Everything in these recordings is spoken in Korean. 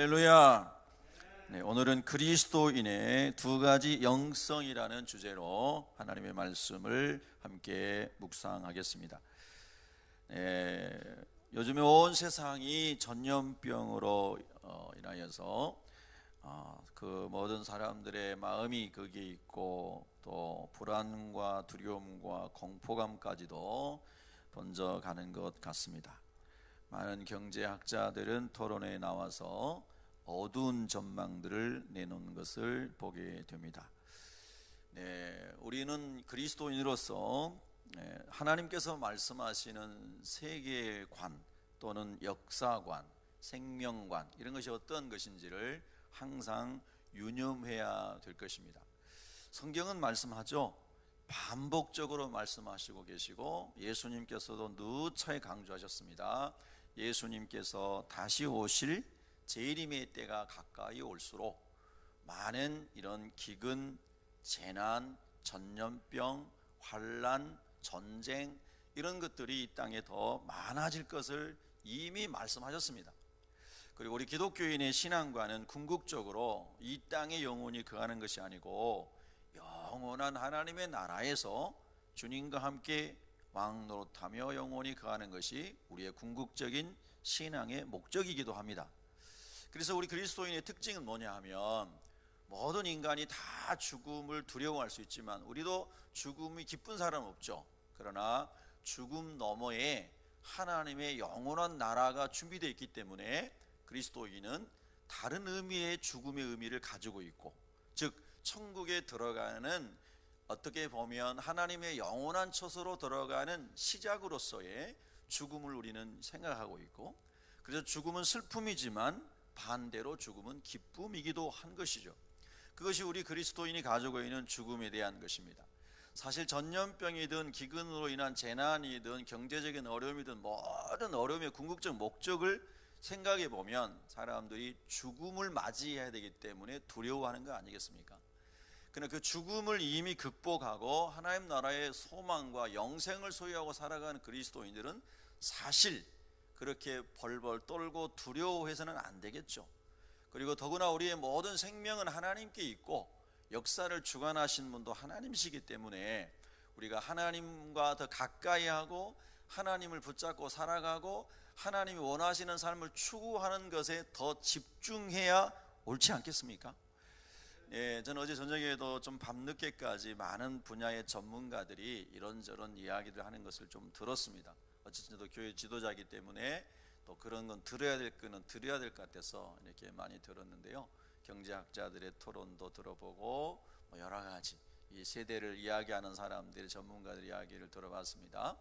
할렐루야. 네, 오늘은 그리스도인의 두 가지 영성이라는 주제로 하나님의 말씀을 함께 묵상하겠습니다. 요즘에 온 세상이 전염병으로 인하여서 그 모든 사람들의 마음이 거기에 있고 또 불안과 두려움과 공포감까지도 번져가는 것 같습니다. 많은 경제학자들은 토론회에 나와서 어두운 전망들을 내놓는 것을 보게 됩니다. 우리는 그리스도인으로서 하나님께서 말씀하시는 세계관 또는 역사관, 생명관 이런 것이 어떤 것인지를 항상 유념해야 될 것입니다. 성경은 말씀하죠. 반복적으로 말씀하시고 계시고 예수님께서도 누차게 강조하셨습니다. 예수님께서 다시 오실 재림의 때가 가까이 올수록 많은 이런 기근, 재난, 전염병, 환란, 전쟁 이런 것들이 이 땅에 더 많아질 것을 이미 말씀하셨습니다. 그리고 우리 기독교인의 신앙과는 궁극적으로 이 땅의 영혼이 거하는 것이 아니고 영원한 하나님의 나라에서 주님과 함께 왕노릇하며 영원히 거하는 것이 우리의 궁극적인 신앙의 목적이기도 합니다. 그래서 우리 그리스도인의 특징은 뭐냐 하면 모든 인간이 다 죽음을 두려워할 수 있지만 우리도 죽음이 기쁜 사람은 없죠. 그러나 죽음 너머에 하나님의 영원한 나라가 준비되어 있기 때문에 그리스도인은 다른 의미의 죽음의 의미를 가지고 있고, 즉 천국에 들어가는 어떻게 보면 하나님의 영원한 처소로 들어가는 시작으로서의 죽음을 우리는 생각하고 있고, 그래서 죽음은 슬픔이지만 반대로 죽음은 기쁨이기도 한 것이죠. 그것이 우리 그리스도인이 가지고 있는 죽음에 대한 것입니다. 사실 전염병이든 기근으로 인한 재난이든 경제적인 어려움이든 모든 어려움의 궁극적 목적을 생각해 보면 사람들이 죽음을 맞이해야 되기 때문에 두려워하는 거 아니겠습니까? 그러나 그 죽음을 이미 극복하고 하나님 나라의 소망과 영생을 소유하고 살아가는 그리스도인들은 사실 그렇게 벌벌 떨고 두려워해서는 안 되겠죠. 그리고 더구나 우리의 모든 생명은 하나님께 있고 역사를 주관하신 분도 하나님이시기 때문에 우리가 하나님과 더 가까이 하고 하나님을 붙잡고 살아가고 하나님이 원하시는 삶을 추구하는 것에 더 집중해야 옳지 않겠습니까? 저는 어제 저녁에도 좀 밤늦게까지 많은 분야의 전문가들이 이런저런 이야기를 하는 것을 좀 들었습니다. 어쨌든 저도 교회 지도자이기 때문에 또 그런 건 들어야 될 거는 들어야 될 것 같아서 이렇게 많이 들었는데요. 경제학자들의 토론도 들어보고 여러 가지 이 세대를 이야기하는 사람들의 전문가들 이야기를 들어봤습니다.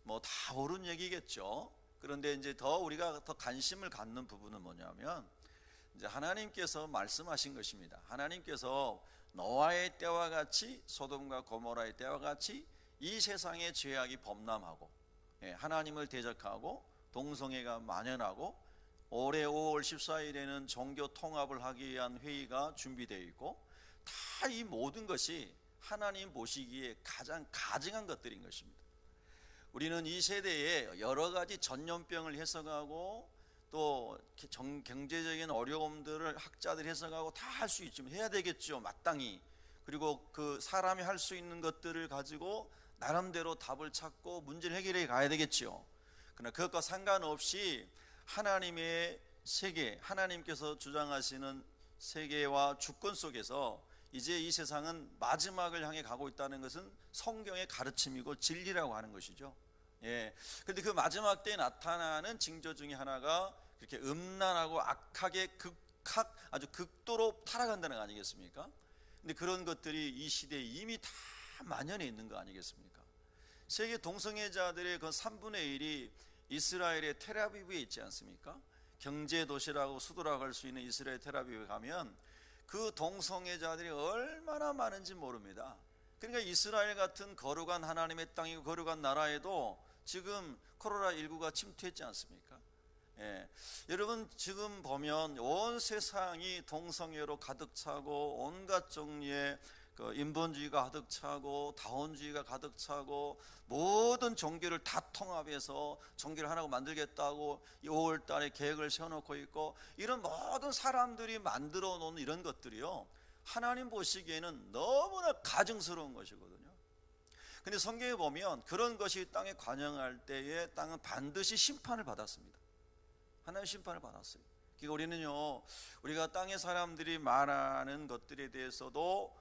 다 옳은 얘기겠죠. 그런데 이제 더 우리가 더 관심을 갖는 부분은 뭐냐면 이제 하나님께서 말씀하신 것입니다. 하나님께서 노아의 때와 같이 소돔과 고모라의 때와 같이 이 세상의 죄악이 범람하고 하나님을 대적하고 동성애가 만연하고 올해 5월 14일에는 종교 통합을 하기 위한 회의가 준비되어 있고 다 이 모든 것이 하나님 보시기에 가장 가증한 것들인 것입니다. 우리는 이 세대에 여러 가지 전염병을 해석하고 또 경제적인 어려움들을 학자들이 해석하고 다 할 수 있지만 해야 되겠죠, 마땅히. 그리고 그 사람이 할 수 있는 것들을 가지고 나름대로 답을 찾고 문제를 해결해 가야 되겠죠. 그러나 그것과 상관없이 하나님의 세계, 하나님께서 주장하시는 세계와 주권 속에서 이제 이 세상은 마지막을 향해 가고 있다는 것은 성경의 가르침이고 진리라고 하는 것이죠. 그런데 그 마지막 때에 나타나는 징조 중에 하나가 그렇게 음란하고 악하게 아주 극도로 타락한다는 거 아니겠습니까? 근데 그런 것들이 이 시대에 이미 다 만연해 있는 거 아니겠습니까? 세계 동성애자들의 그 3분의 1이 이스라엘의 텔아비브에 있지 않습니까? 경제 도시라고 수도라고 할 수 있는 이스라엘 텔아비브에 가면 그 동성애자들이 얼마나 많은지 모릅니다. 그러니까 이스라엘 같은 거룩한 하나님의 땅이고 거룩한 나라에도 지금 코로나19가 침투했지 않습니까? 여러분 지금 보면 온 세상이 동성애로 가득 차고 온갖 종류의 그 인본주의가 가득 차고 다원주의가 가득 차고 모든 종교를 다 통합해서 종교를 하나로 만들겠다고 5월 달에 계획을 세워놓고 있고, 이런 모든 사람들이 만들어 놓은 이런 것들이요, 하나님 보시기에는 너무나 가증스러운 것이거든요. 근데 성경에 보면 그런 것이 땅에 관영할 때에 땅은 반드시 심판을 받았습니다. 하나님의 심판을 받았어요. 그러니까 우리는요, 우리가 땅의 사람들이 말하는 것들에 대해서도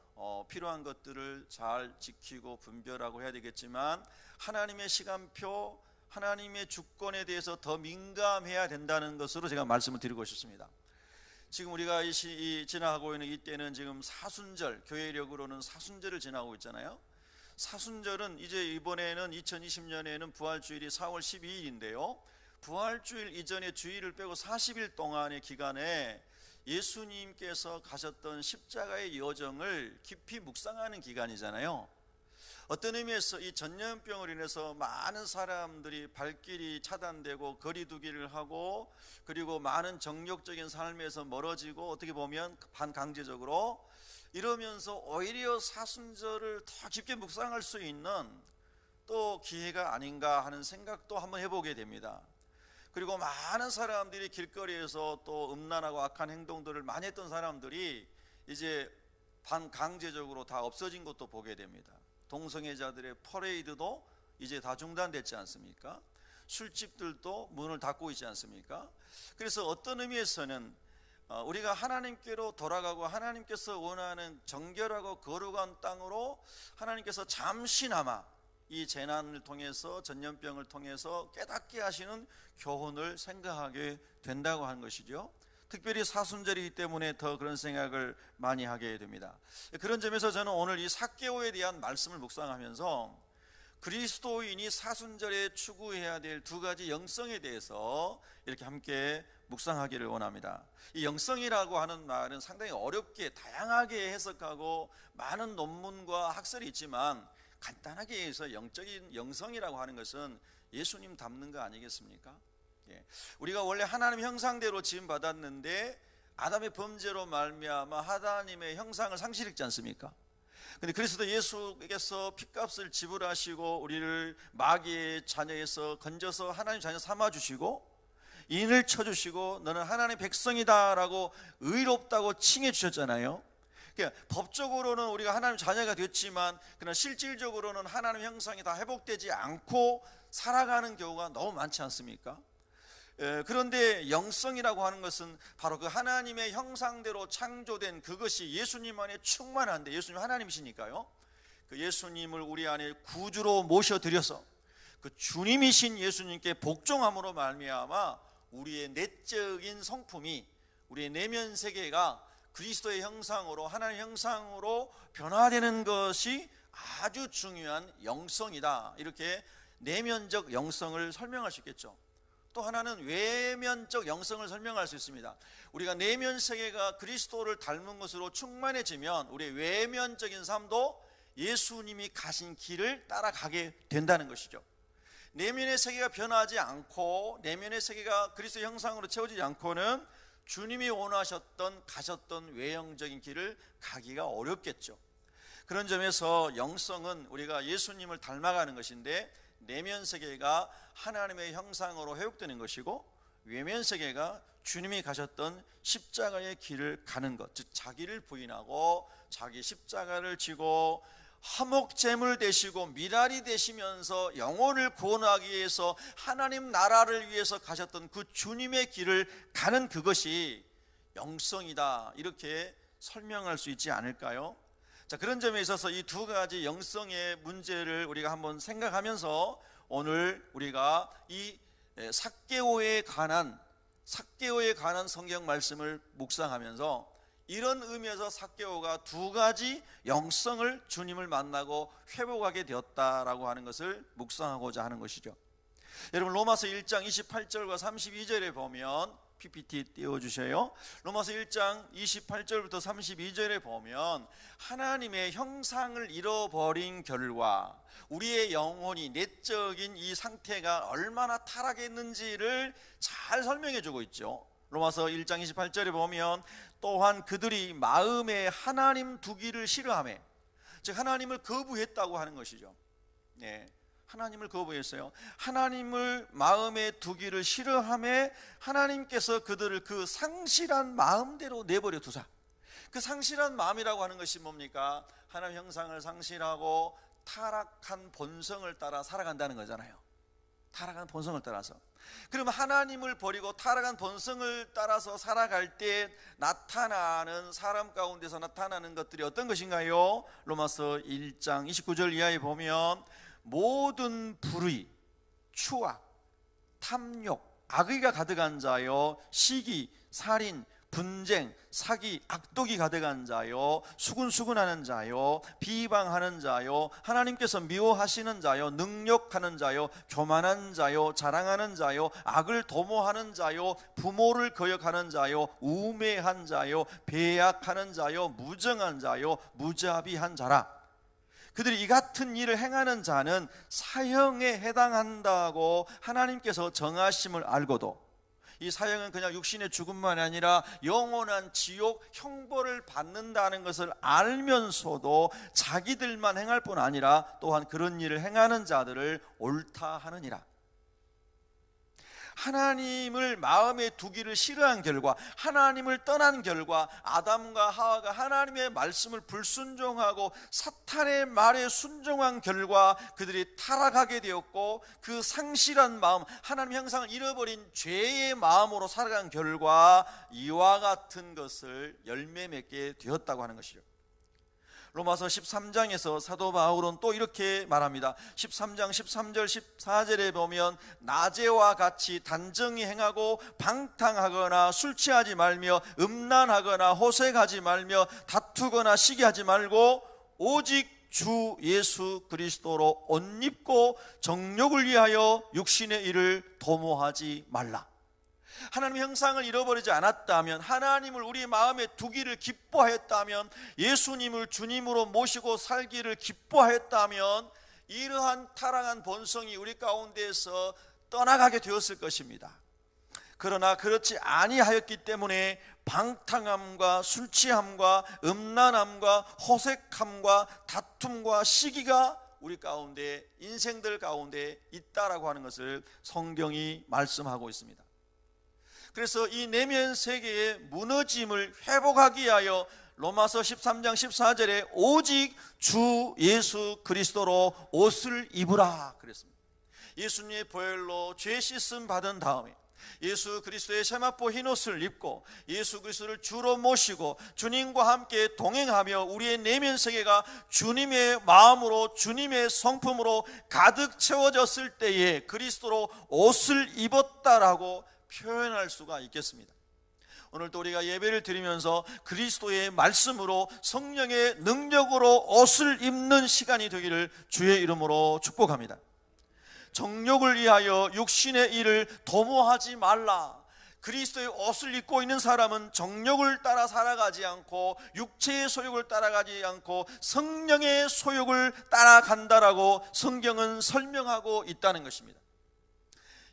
필요한 것들을 잘 지키고 분별하고 해야 되겠지만, 하나님의 시간표, 하나님의 주권에 대해서 더 민감해야 된다는 것으로 제가 말씀을 드리고 싶습니다. 지금 우리가 지나가고 있는 이때는 지금 사순절, 교회력으로는 사순절을 지나고 있잖아요. 사순절은 이제 이번에는 2020년에는 부활주일이 4월 12일인데요 부활주일 이전에 주일을 빼고 40일 동안의 기간에 예수님께서 가셨던 십자가의 여정을 깊이 묵상하는 기간이잖아요. 어떤 의미에서 이 전염병으로 인해서 많은 사람들이 발길이 차단되고 거리두기를 하고, 그리고 많은 정욕적인 삶에서 멀어지고, 어떻게 보면 반강제적으로 이러면서 오히려 사순절을 더 깊게 묵상할 수 있는 또 기회가 아닌가 하는 생각도 한번 해보게 됩니다. 그리고 많은 사람들이 길거리에서 또 음란하고 악한 행동들을 많이 했던 사람들이 이제 반강제적으로 다 없어진 것도 보게 됩니다. 동성애자들의 퍼레이드도 이제 다 중단됐지 않습니까? 술집들도 문을 닫고 있지 않습니까? 그래서 어떤 의미에서는 우리가 하나님께로 돌아가고 하나님께서 원하는 정결하고 거룩한 땅으로 하나님께서 잠시나마 이 재난을 통해서, 전염병을 통해서 깨닫게 하시는 교훈을 생각하게 된다고 하는 것이죠. 특별히 사순절이기 때문에 더 그런 생각을 많이 하게 됩니다. 그런 점에서 저는 오늘 이 삭개오에 대한 말씀을 묵상하면서 그리스도인이 사순절에 추구해야 될 두 가지 영성에 대해서 이렇게 함께 묵상하기를 원합니다. 이 영성이라고 하는 말은 상당히 어렵게 다양하게 해석하고 많은 논문과 학설이 있지만, 간단하게 해서 영적인 영성이라고 하는 것은 예수님 닮는 거 아니겠습니까? 우리가 원래 하나님 형상대로 지음 받았는데 아담의 범죄로 말미암아 하나님의 형상을 상실했지 않습니까? 근데 그리스도 예수께서 피값을 지불하시고 우리를 마귀의 자녀에서 건져서 하나님 자녀 삼아주시고 인을 쳐주시고 너는 하나님의 백성이다 라고 의롭다고 칭해 주셨잖아요. 그러니까 법적으로는 우리가 하나님 자녀가 됐지만, 그러나 실질적으로는 하나님 형상이 다 회복되지 않고 살아가는 경우가 너무 많지 않습니까? 그런데 영성이라고 하는 것은 바로 그 하나님의 형상대로 창조된 그것이 예수님 안에 충만한데, 예수님 하나님이시니까요, 그 예수님을 우리 안에 구주로 모셔드려서 그 주님이신 예수님께 복종함으로 말미암아 우리의 내적인 성품이, 우리의 내면 세계가 그리스도의 형상으로, 하나님의 형상으로 변화되는 것이 아주 중요한 영성이다. 이렇게 내면적 영성을 설명할 수 있겠죠. 또 하나는 외면적 영성을 설명할 수 있습니다. 우리가 내면 세계가 그리스도를 닮은 것으로 충만해지면 우리의 외면적인 삶도 예수님이 가신 길을 따라가게 된다는 것이죠. 내면의 세계가 변하지 않고, 내면의 세계가 그리스도의 형상으로 채워지지 않고는 주님이 원하셨던, 가셨던 외형적인 길을 가기가 어렵겠죠. 그런 점에서 영성은 우리가 예수님을 닮아가는 것인데, 내면 세계가 하나님의 형상으로 회복되는 것이고, 외면 세계가 주님이 가셨던 십자가의 길을 가는 것, 즉 자기를 부인하고 자기 십자가를 지고 화목제물 되시고 미랄이 되시면서 영혼을 구원하기 위해서 하나님 나라를 위해서 가셨던 그 주님의 길을 가는 그것이 영성이다, 이렇게 설명할 수 있지 않을까요? 자, 그런 점에 있어서 이 두 가지 영성의 문제를 우리가 한번 생각하면서 오늘 우리가 이 삭개오에 관한 성경 말씀을 묵상하면서 이런 의미에서 삭개오가 두 가지 영성을 주님을 만나고 회복하게 되었다라고 하는 것을 묵상하고자 하는 것이죠. 여러분, 로마서 1장 28절과 32절에 보면, PPT 띄워주세요. 로마서 1장 28절부터 32절에 보면 하나님의 형상을 잃어버린 결과 우리의 영혼이, 내적인 이 상태가 얼마나 타락했는지를 잘 설명해 주고 있죠. 로마서 1장 28절에 보면, 또한 그들이 마음에 하나님 두기를 싫어하며 즉 하나님을 거부했다고 하는 것이죠. 네, 하나님을 거부했어요. 하나님을 마음에 두기를 싫어하며 하나님께서 그들을 그 상실한 마음대로 내버려 두사. 그 상실한 마음이라고 하는 것이 뭡니까? 하나님 형상을 상실하고 타락한 본성을 따라 살아간다는 거잖아요. 타락한 본성을 따라서. 그러면 하나님을 버리고 타락한 본성을 따라서 살아갈 때 나타나는, 사람 가운데서 나타나는 것들이 어떤 것인가요? 로마서 1장 29절 이하에 보면 모든 불의, 추악, 탐욕, 악의가 가득한 자요, 시기, 살인, 분쟁, 사기, 악독이 가득한 자요, 수군수군하는 자요, 비방하는 자요, 하나님께서 미워하시는 자요, 능욕하는 자요, 교만한 자요, 자랑하는 자요, 악을 도모하는 자요, 부모를 거역하는 자요, 우매한 자요, 배약하는 자요, 무정한 자요, 무자비한 자라. 그들이 이 같은 일을 행하는 자는 사형에 해당한다고 하나님께서 정하심을 알고도, 이 사형은 그냥 육신의 죽음만이 아니라 영원한 지옥 형벌을 받는다는 것을 알면서도 자기들만 행할 뿐 아니라 또한 그런 일을 행하는 자들을 옳다 하느니라. 하나님을 마음에 두기를 싫어한 결과, 하나님을 떠난 결과, 아담과 하와가 하나님의 말씀을 불순종하고 사탄의 말에 순종한 결과 그들이 타락하게 되었고, 그 상실한 마음, 하나님 형상을 잃어버린 죄의 마음으로 살아간 결과 이와 같은 것을 열매 맺게 되었다고 하는 것이죠. 로마서 13장에서 사도 바울은 또 이렇게 말합니다. 13장 13절 14절에 보면 낮에와 같이 단정히 행하고 방탕하거나 술 취하지 말며 음란하거나 호색하지 말며 다투거나 시기하지 말고 오직 주 예수 그리스도로 옷 입고 정욕을 위하여 육신의 일을 도모하지 말라. 하나님 형상을 잃어버리지 않았다면, 하나님을 우리 마음에 두기를 기뻐했다면, 예수님을 주님으로 모시고 살기를 기뻐했다면 이러한 타락한 본성이 우리 가운데에서 떠나가게 되었을 것입니다. 그러나 그렇지 아니하였기 때문에 방탕함과 술취함과 음란함과 호색함과 다툼과 시기가 우리 가운데, 인생들 가운데 있다라고 하는 것을 성경이 말씀하고 있습니다. 그래서 이 내면 세계의 무너짐을 회복하기 위하여 로마서 13장 14절에 오직 주 예수 그리스도로 옷을 입으라 그랬습니다. 예수님의 보혈로 죄 씻음 받은 다음에 예수 그리스도의 세마포 흰옷을 입고 예수 그리스도를 주로 모시고 주님과 함께 동행하며 우리의 내면 세계가 주님의 마음으로, 주님의 성품으로 가득 채워졌을 때에 그리스도로 옷을 입었다라고 표현할 수가 있겠습니다. 오늘도 우리가 예배를 드리면서 그리스도의 말씀으로, 성령의 능력으로 옷을 입는 시간이 되기를 주의 이름으로 축복합니다. 정욕을 위하여 육신의 일을 도모하지 말라. 그리스도의 옷을 입고 있는 사람은 정욕을 따라 살아가지 않고 육체의 소욕을 따라가지 않고 성령의 소욕을 따라간다라고 성경은 설명하고 있다는 것입니다.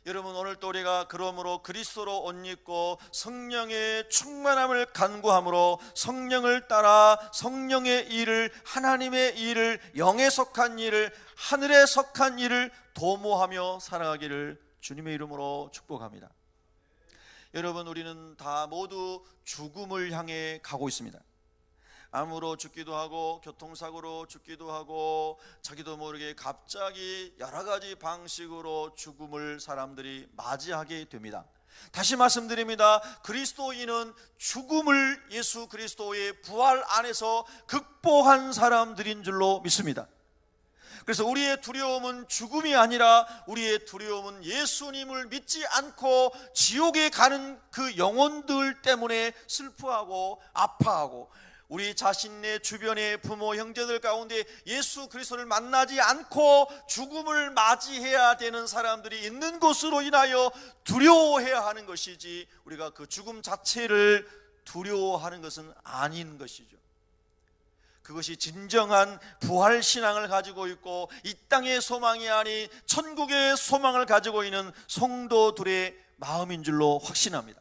여러분, 오늘 또 우리가 그러므로 그리스도로 옷 입고 성령의 충만함을 간구함으로 성령을 따라 성령의 일을, 하나님의 일을, 영에 속한 일을, 하늘에 속한 일을 도모하며 살아가기를 주님의 이름으로 축복합니다. 여러분, 우리는 다 모두 죽음을 향해 가고 있습니다. 암으로 죽기도 하고 교통사고로 죽기도 하고 자기도 모르게 갑자기 여러 가지 방식으로 죽음을 사람들이 맞이하게 됩니다. 다시 말씀드립니다. 그리스도인은 죽음을 예수 그리스도의 부활 안에서 극복한 사람들인 줄로 믿습니다. 그래서 우리의 두려움은 죽음이 아니라 우리의 두려움은 예수님을 믿지 않고 지옥에 가는 그 영혼들 때문에 슬퍼하고 아파하고, 우리 자신의 주변의 부모 형제들 가운데 예수 그리스도를 만나지 않고 죽음을 맞이해야 되는 사람들이 있는 것으로 인하여 두려워해야 하는 것이지, 우리가 그 죽음 자체를 두려워하는 것은 아닌 것이죠. 그것이 진정한 부활신앙을 가지고 있고 이 땅의 소망이 아닌 천국의 소망을 가지고 있는 성도들의 마음인 줄로 확신합니다.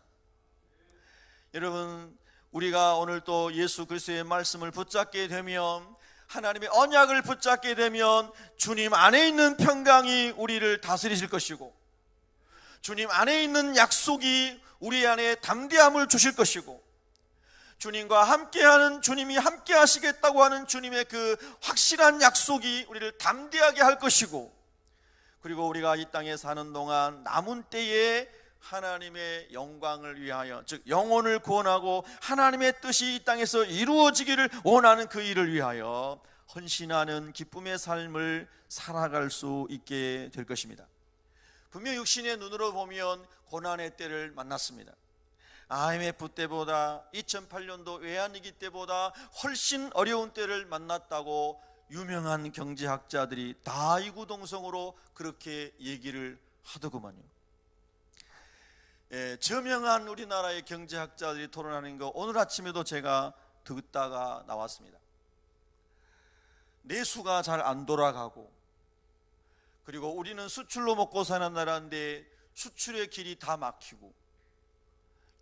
여러분, 우리가 오늘 또 예수 그리스도의 말씀을 붙잡게 되면 하나님의 언약을 붙잡게 되면 주님 안에 있는 평강이 우리를 다스리실 것이고, 주님 안에 있는 약속이 우리 안에 담대함을 주실 것이고, 주님과 함께하는, 주님이 함께 하시겠다고 하는 주님의 그 확실한 약속이 우리를 담대하게 할 것이고, 그리고 우리가 이 땅에 사는 동안 남은 때에 하나님의 영광을 위하여, 즉 영혼을 구원하고 하나님의 뜻이 이 땅에서 이루어지기를 원하는 그 일을 위하여 헌신하는 기쁨의 삶을 살아갈 수 있게 될 것입니다. 분명 육신의 눈으로 보면 고난의 때를 만났습니다. IMF 때보다 2008년도 외환위기 때보다 훨씬 어려운 때를 만났다고 유명한 경제학자들이 다 이구동성으로 그렇게 얘기를 하더구만요. 저명한 우리나라의 경제학자들이 토론하는 거 오늘 아침에도 제가 듣다가 나왔습니다. 내수가 잘 안 돌아가고, 그리고 우리는 수출로 먹고 사는 나라인데 수출의 길이 다 막히고,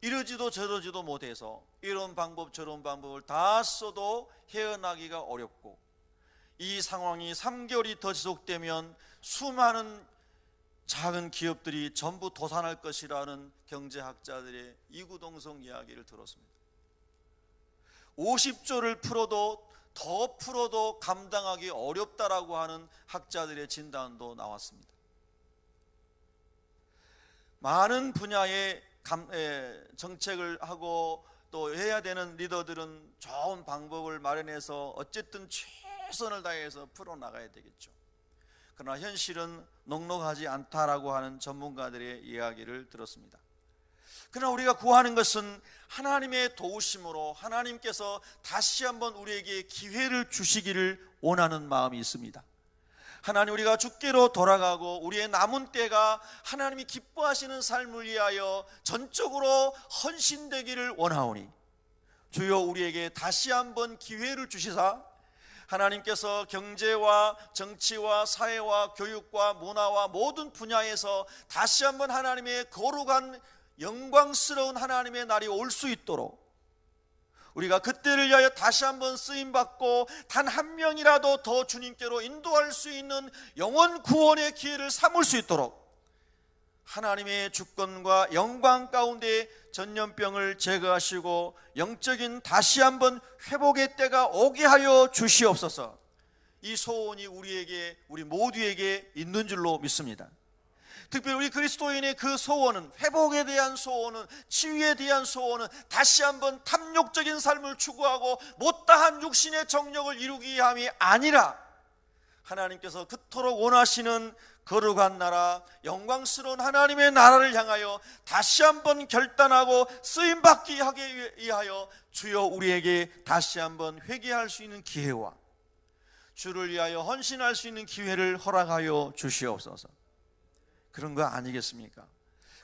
이러지도 저러지도 못해서 이런 방법 저런 방법을 다 써도 헤어나기가 어렵고, 이 상황이 3개월이 더 지속되면 수많은 작은 기업들이 전부 도산할 것이라는 경제학자들의 이구동성 이야기를 들었습니다. 50조를 풀어도 더 풀어도 감당하기 어렵다라고 하는 학자들의 진단도 나왔습니다. 많은 분야의 정책을 하고 또 해야 되는 리더들은 좋은 방법을 마련해서 어쨌든 최선을 다해서 풀어나가야 되겠죠. 그러나 현실은 넉넉하지 않다라고 하는 전문가들의 이야기를 들었습니다. 그러나 우리가 구하는 것은 하나님의 도우심으로 하나님께서 다시 한번 우리에게 기회를 주시기를 원하는 마음이 있습니다. 하나님, 우리가 주께로 돌아가고 우리의 남은 때가 하나님이 기뻐하시는 삶을 위하여 전적으로 헌신되기를 원하오니 주여 우리에게 다시 한번 기회를 주시사 하나님께서 경제와 정치와 사회와 교육과 문화와 모든 분야에서 다시 한번 하나님의 거룩한 영광스러운 하나님의 날이 올 수 있도록 우리가 그때를 위하여 다시 한번 쓰임받고 단 한 명이라도 더 주님께로 인도할 수 있는 영원 구원의 기회를 삼을 수 있도록 하나님의 주권과 영광 가운데 전염병을 제거하시고 영적인 다시 한번 회복의 때가 오게 하여 주시옵소서. 이 소원이 우리 모두에게 있는 줄로 믿습니다. 특별히 우리 그리스도인의 그 소원은, 회복에 대한 소원은, 치유에 대한 소원은 다시 한번 탐욕적인 삶을 추구하고 못다한 육신의 정욕을 이루기 위함이 아니라 하나님께서 그토록 원하시는 거룩한 나라, 영광스러운 하나님의 나라를 향하여 다시 한번 결단하고 쓰임받기 하기 위하여 주여 우리에게 다시 한번 회개할 수 있는 기회와 주를 위하여 헌신할 수 있는 기회를 허락하여 주시옵소서. 그런 거 아니겠습니까?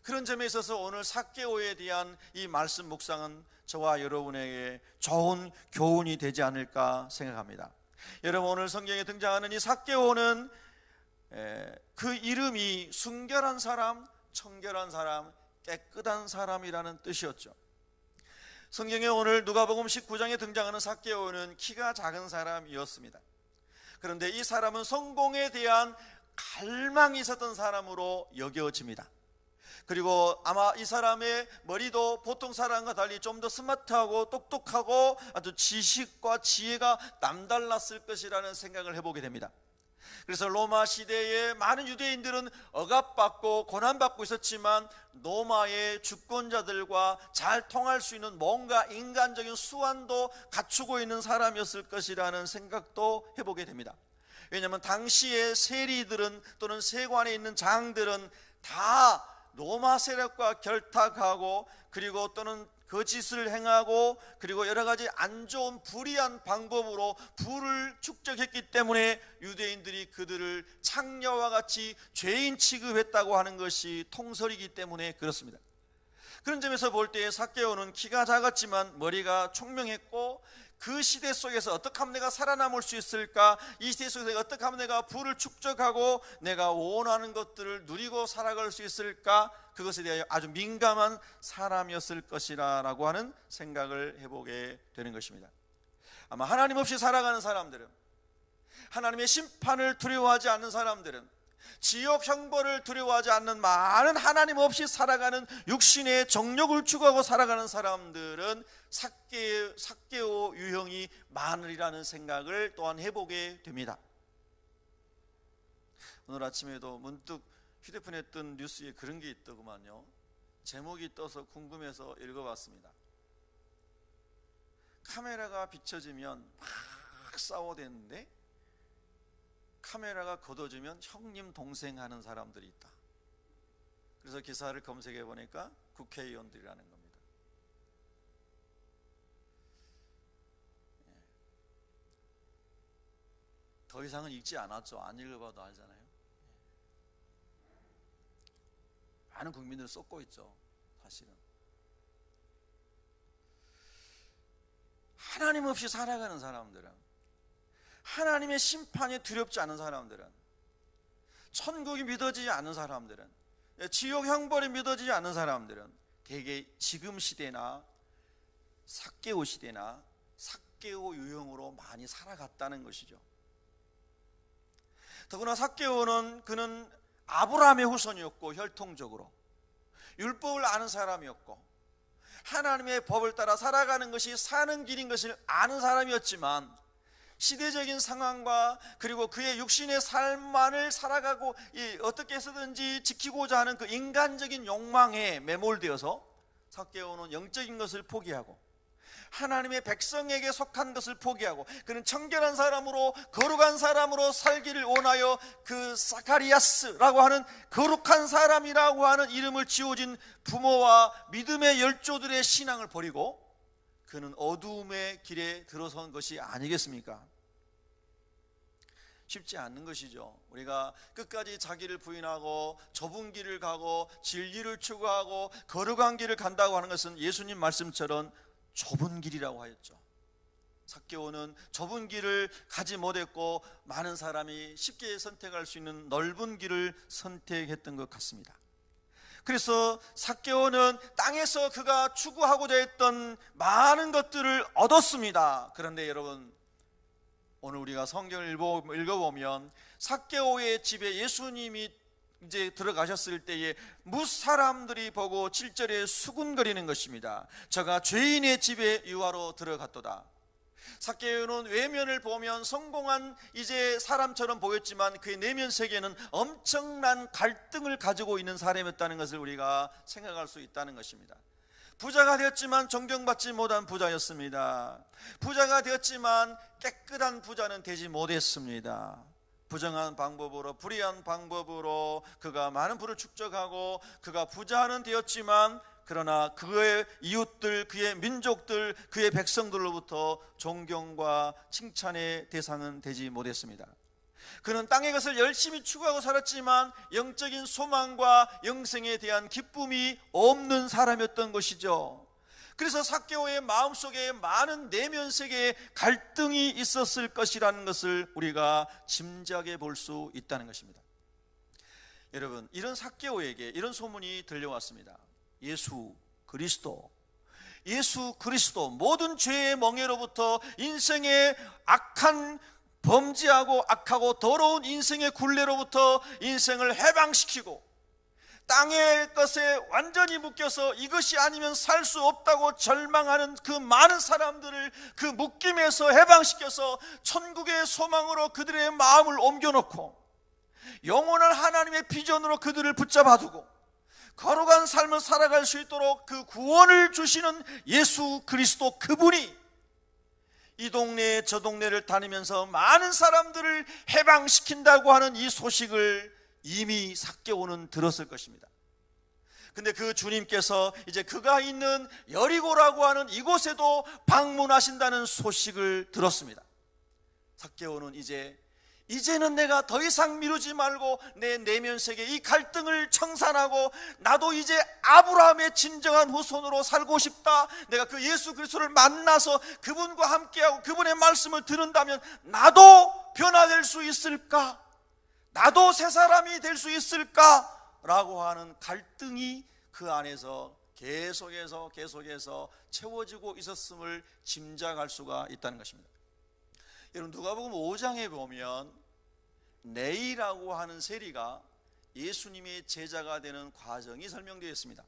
그런 점에 있어서 오늘 삭개오에 대한 이 말씀 묵상은 저와 여러분에게 좋은 교훈이 되지 않을까 생각합니다. 여러분, 오늘 성경에 등장하는 이 삭개오는 그 이름이 순결한 사람, 청결한 사람, 깨끗한 사람이라는 뜻이었죠. 성경에 오늘 누가복음 19장에 등장하는 삭개오는 키가 작은 사람이었습니다. 그런데 이 사람은 성공에 대한 갈망이 있었던 사람으로 여겨집니다. 그리고 아마 이 사람의 머리도 보통 사람과 달리 좀 더 스마트하고 똑똑하고 아주 지식과 지혜가 남달랐을 것이라는 생각을 해보게 됩니다. 그래서 로마 시대에 많은 유대인들은 억압받고 고난받고 있었지만 로마의 주권자들과 잘 통할 수 있는 뭔가 인간적인 수완도 갖추고 있는 사람이었을 것이라는 생각도 해보게 됩니다. 왜냐하면 당시의 세리들은 또는 세관에 있는 장들은 다 로마 세력과 결탁하고 그리고 또는 거짓을 행하고 그리고 여러 가지 안 좋은 불의한 방법으로 부를 축적했기 때문에 유대인들이 그들을 창녀와 같이 죄인 취급했다고 하는 것이 통설이기 때문에 그렇습니다. 그런 점에서 볼 때 삭개오는 키가 작았지만 머리가 총명했고 그 시대 속에서 어떻게 하면 내가 살아남을 수 있을까, 이 시대 속에서 어떻게 하면 내가 부를 축적하고 내가 원하는 것들을 누리고 살아갈 수 있을까, 그것에 대하여 아주 민감한 사람이었을 것이라고 하는 생각을 해보게 되는 것입니다. 아마 하나님 없이 살아가는 사람들은, 하나님의 심판을 두려워하지 않는 사람들은, 지옥 형벌을 두려워하지 않는 많은 하나님 없이 살아가는 육신의 정욕을 추구하고 살아가는 사람들은 삭개오 유형이 많으리라는 생각을 또한 해보게 됩니다. 오늘 아침에도 문득 휴대폰에 뜬 뉴스에 그런 게 있더구만요. 제목이 떠서 궁금해서 읽어봤습니다. 카메라가 비춰지면 막 싸워대는데 카메라가 걷어지면 형님 동생 하는 사람들이 있다. 그래서 기사를 검색해 보니까 국회의원들이라는 겁니다. 더 이상은 읽지 않았죠. 안 읽어봐도 알잖아요. 많은 국민들을 쏟고 있죠. 사실은 하나님 없이 살아가는 사람들은, 하나님의 심판이 두렵지 않은 사람들은, 천국이 믿어지지 않는 사람들은, 지옥 형벌이 믿어지지 않는 사람들은 대개 지금 시대나 삭개오 시대나 삭개오 유형으로 많이 살아갔다는 것이죠. 더구나 삭개오는 그는 아브라함의 후손이었고 혈통적으로 율법을 아는 사람이었고 하나님의 법을 따라 살아가는 것이 사는 길인 것을 아는 사람이었지만, 시대적인 상황과 그리고 그의 육신의 삶만을 살아가고 어떻게 해서든지 지키고자 하는 그 인간적인 욕망에 매몰되어서 삭개오는 영적인 것을 포기하고 하나님의 백성에게 속한 것을 포기하고 그는 청결한 사람으로 거룩한 사람으로 살기를 원하여 그 사카리아스라고 하는 거룩한 사람이라고 하는 이름을 지어진 부모와 믿음의 열조들의 신앙을 버리고 그는 어두움의 길에 들어선 것이 아니겠습니까? 쉽지 않는 것이죠. 우리가 끝까지 자기를 부인하고 좁은 길을 가고 진리를 추구하고 거룩한 길을 간다고 하는 것은 예수님 말씀처럼 좁은 길이라고 하였죠. 삭개오는 좁은 길을 가지 못했고 많은 사람이 쉽게 선택할 수 있는 넓은 길을 선택했던 것 같습니다. 그래서 삭개오는 땅에서 그가 추구하고자 했던 많은 것들을 얻었습니다. 그런데 여러분, 오늘 우리가 성경을 읽어보면 삭개오의 집에 예수님이 이제 들어가셨을 때에 무사람들이 보고 7절에 수군거리는 것입니다. 저가 죄인의 집에 유하로 들어갔도다. 삭개오는 외면을 보면 성공한 이제 사람처럼 보였지만 그의 내면 세계는 엄청난 갈등을 가지고 있는 사람이었다는 것을 우리가 생각할 수 있다는 것입니다. 부자가 되었지만 존경받지 못한 부자였습니다. 부자가 되었지만 깨끗한 부자는 되지 못했습니다. 부정한 방법으로, 불의한 방법으로 그가 많은 부를 축적하고 그가 부자는 되었지만 그러나 그의 이웃들, 그의 민족들, 그의 백성들로부터 존경과 칭찬의 대상은 되지 못했습니다. 그는 땅의 것을 열심히 추구하고 살았지만 영적인 소망과 영생에 대한 기쁨이 없는 사람이었던 것이죠. 그래서 삭개오의 마음속에 많은 내면 세계에 갈등이 있었을 것이라는 것을 우리가 짐작해 볼 수 있다는 것입니다. 여러분, 이런 삭개오에게 이런 소문이 들려왔습니다. 예수 그리스도 모든 죄의 멍에로부터 인생의 악한 범죄하고 악하고 더러운 인생의 굴레로부터 인생을 해방시키고 땅의 것에 완전히 묶여서 이것이 아니면 살 수 없다고 절망하는 그 많은 사람들을 그 묶임에서 해방시켜서 천국의 소망으로 그들의 마음을 옮겨놓고 영원한 하나님의 비전으로 그들을 붙잡아두고 거룩한 삶을 살아갈 수 있도록 그 구원을 주시는 예수 그리스도, 그분이 이 동네 저 동네를 다니면서 많은 사람들을 해방시킨다고 하는 이 소식을 이미 삭개오는 들었을 것입니다. 근데 그 주님께서 이제 그가 있는 여리고라고 하는 이곳에도 방문하신다는 소식을 들었습니다. 삭개오는 이제는 내가 더 이상 미루지 말고 내 내면 세계 이 갈등을 청산하고 나도 이제 아브라함의 진정한 후손으로 살고 싶다. 내가 그 예수 그리스도를 만나서 그분과 함께하고 그분의 말씀을 들은다면 나도 변화될 수 있을까? 나도 새 사람이 될 수 있을까? 라고 하는 갈등이 그 안에서 계속해서 채워지고 있었음을 짐작할 수가 있다는 것입니다. 여러분 누가복음 5장에 보면 레위라고 하는 세리가 예수님의 제자가 되는 과정이 설명되어 있습니다.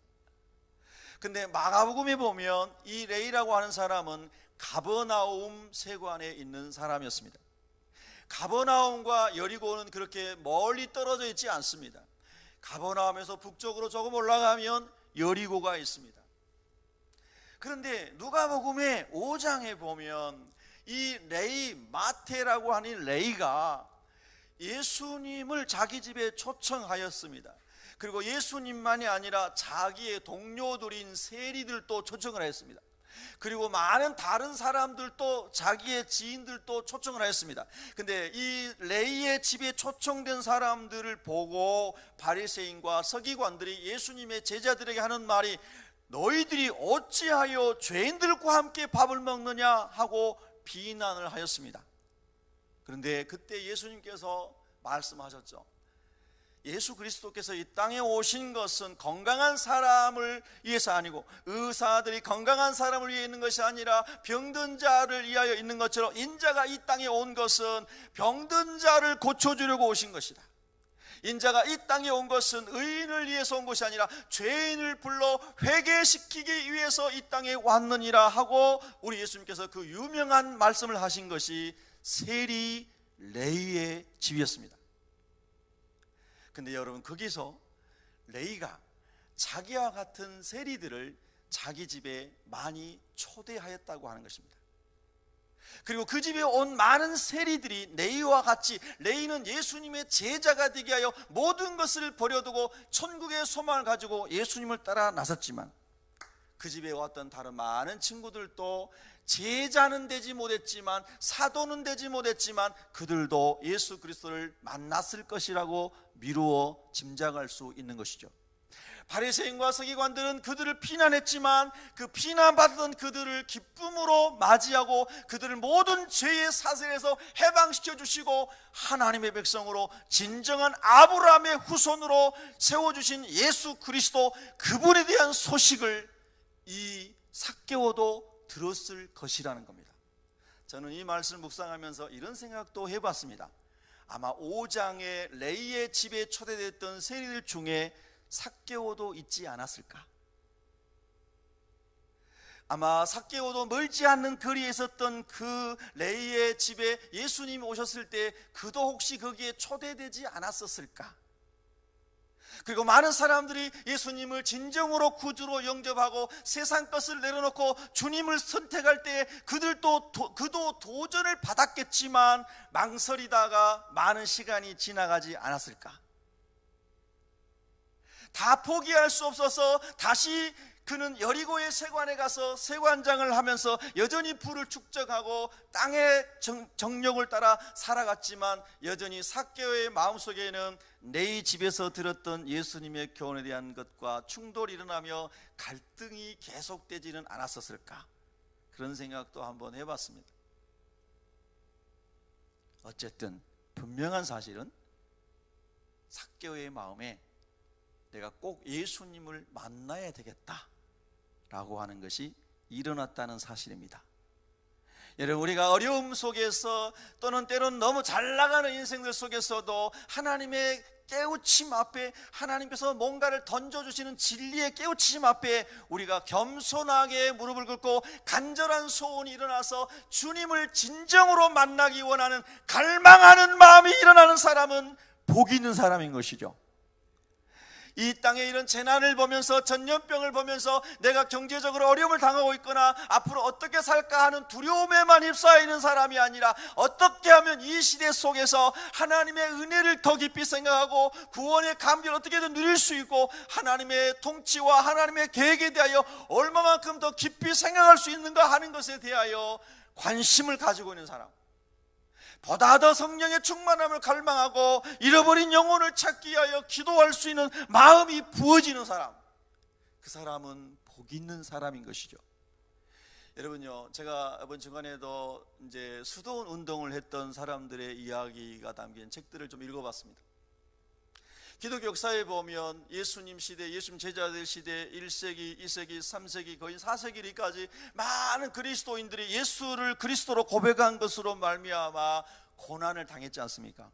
근데 마가복음에 보면 이 레위라고 하는 사람은 가버나움 세관에 있는 사람이었습니다. 가버나움과 여리고는 그렇게 멀리 떨어져 있지 않습니다. 가버나움에서 북쪽으로 조금 올라가면 여리고가 있습니다. 그런데 누가복음의 5장에 보면 이 레위, 마태라고 하는 레위가 예수님을 자기 집에 초청하였습니다. 그리고 예수님만이 아니라 자기의 동료들인 세리들도 초청을 했습니다. 그리고 많은 다른 사람들도, 자기의 지인들도 초청을 하였습니다. 근데 이 레위의 집에 초청된 사람들을 보고 바리새인과 서기관들이 예수님의 제자들에게 하는 말이, 너희들이 어찌하여 죄인들과 함께 밥을 먹느냐 하고 비난을 하였습니다. 그런데 그때 예수님께서 말씀하셨죠. 예수 그리스도께서 이 땅에 오신 것은 건강한 사람을 위해서 아니고, 의사들이 건강한 사람을 위해 있는 것이 아니라 병든 자를 위하여 있는 것처럼, 인자가 이 땅에 온 것은 병든 자를 고쳐주려고 오신 것이다. 인자가 이 땅에 온 것은 의인을 위해서 온 것이 아니라 죄인을 불러 회개시키기 위해서 이 땅에 왔느니라 하고, 우리 예수님께서 그 유명한 말씀을 하신 것이 세리 레위의 집이었습니다. 근데 여러분, 거기서 레위가 자기와 같은 세리들을 자기 집에 많이 초대하였다고 하는 것입니다. 그리고 그 집에 온 많은 세리들이 레위와 같이, 레위는 예수님의 제자가 되게 하여 모든 것을 버려두고 천국의 소망을 가지고 예수님을 따라 나섰지만, 그 집에 왔던 다른 많은 친구들도 제자는 되지 못했지만, 사도는 되지 못했지만, 그들도 예수 그리스도를 만났을 것이라고 미루어 짐작할 수 있는 것이죠. 바리새인과 서기관들은 그들을 비난했지만, 그 비난받던 그들을 기쁨으로 맞이하고 그들을 모든 죄의 사슬에서 해방시켜 주시고, 하나님의 백성으로 진정한 아브라함의 후손으로 세워주신 예수 그리스도, 그분에 대한 소식을 이 삭개오도 들었을 것이라는 겁니다. 저는 이 말씀을 묵상하면서 이런 생각도 해봤습니다. 아마 5장의 레위의 집에 초대됐던 세리들 중에 삭개오도 있지 않았을까? 아마 삭개오도 멀지 않는 거리에 있었던 그 레위의 집에 예수님이 오셨을 때 그도 혹시 거기에 초대되지 않았었을까? 그리고 많은 사람들이 예수님을 진정으로 구주로 영접하고 세상 것을 내려놓고 주님을 선택할 때 그도 도전을 받았겠지만 망설이다가 많은 시간이 지나가지 않았을까? 다 포기할 수 없어서 다시 그는 여리고의 세관에 가서 세관장을 하면서 여전히 부를 축적하고 땅의 정력을 따라 살아갔지만, 여전히 삭개오의 마음속에는 내 집에서 들었던 예수님의 교훈에 대한 것과 충돌이 일어나며 갈등이 계속되지는 않았었을까? 그런 생각도 한번 해봤습니다. 어쨌든 분명한 사실은 삭개오의 마음에 내가 꼭 예수님을 만나야 되겠다 라고 하는 것이 일어났다는 사실입니다. 여러분, 우리가 어려움 속에서 또는 때론 너무 잘 나가는 인생들 속에서도 하나님의 깨우침 앞에, 하나님께서 뭔가를 던져주시는 진리의 깨우침 앞에 우리가 겸손하게 무릎을 꿇고 간절한 소원이 일어나서 주님을 진정으로 만나기 원하는, 갈망하는 마음이 일어나는 사람은 복 있는 사람인 것이죠. 이 땅에 이런 재난을 보면서, 전염병을 보면서 내가 경제적으로 어려움을 당하고 있거나 앞으로 어떻게 살까 하는 두려움에만 휩싸여 있는 사람이 아니라, 어떻게 하면 이 시대 속에서 하나님의 은혜를 더 깊이 생각하고 구원의 감격을 어떻게든 누릴 수 있고, 하나님의 통치와 하나님의 계획에 대하여 얼마만큼 더 깊이 생각할 수 있는가 하는 것에 대하여 관심을 가지고 있는 사람, 보다 더 성령의 충만함을 갈망하고 잃어버린 영혼을 찾기 위하여 기도할 수 있는 마음이 부어지는 사람, 그 사람은 복 있는 사람인 것이죠. 여러분요, 제가 이번 주간에도 이제 수도원 운동을 했던 사람들의 이야기가 담긴 책들을 좀 읽어봤습니다. 기독교 역사에 보면 예수님 시대, 예수님 제자들 시대 1세기, 2세기, 3세기, 거의 4세기까지 많은 그리스도인들이 예수를 그리스도로 고백한 것으로 말미암아 고난을 당했지 않습니까?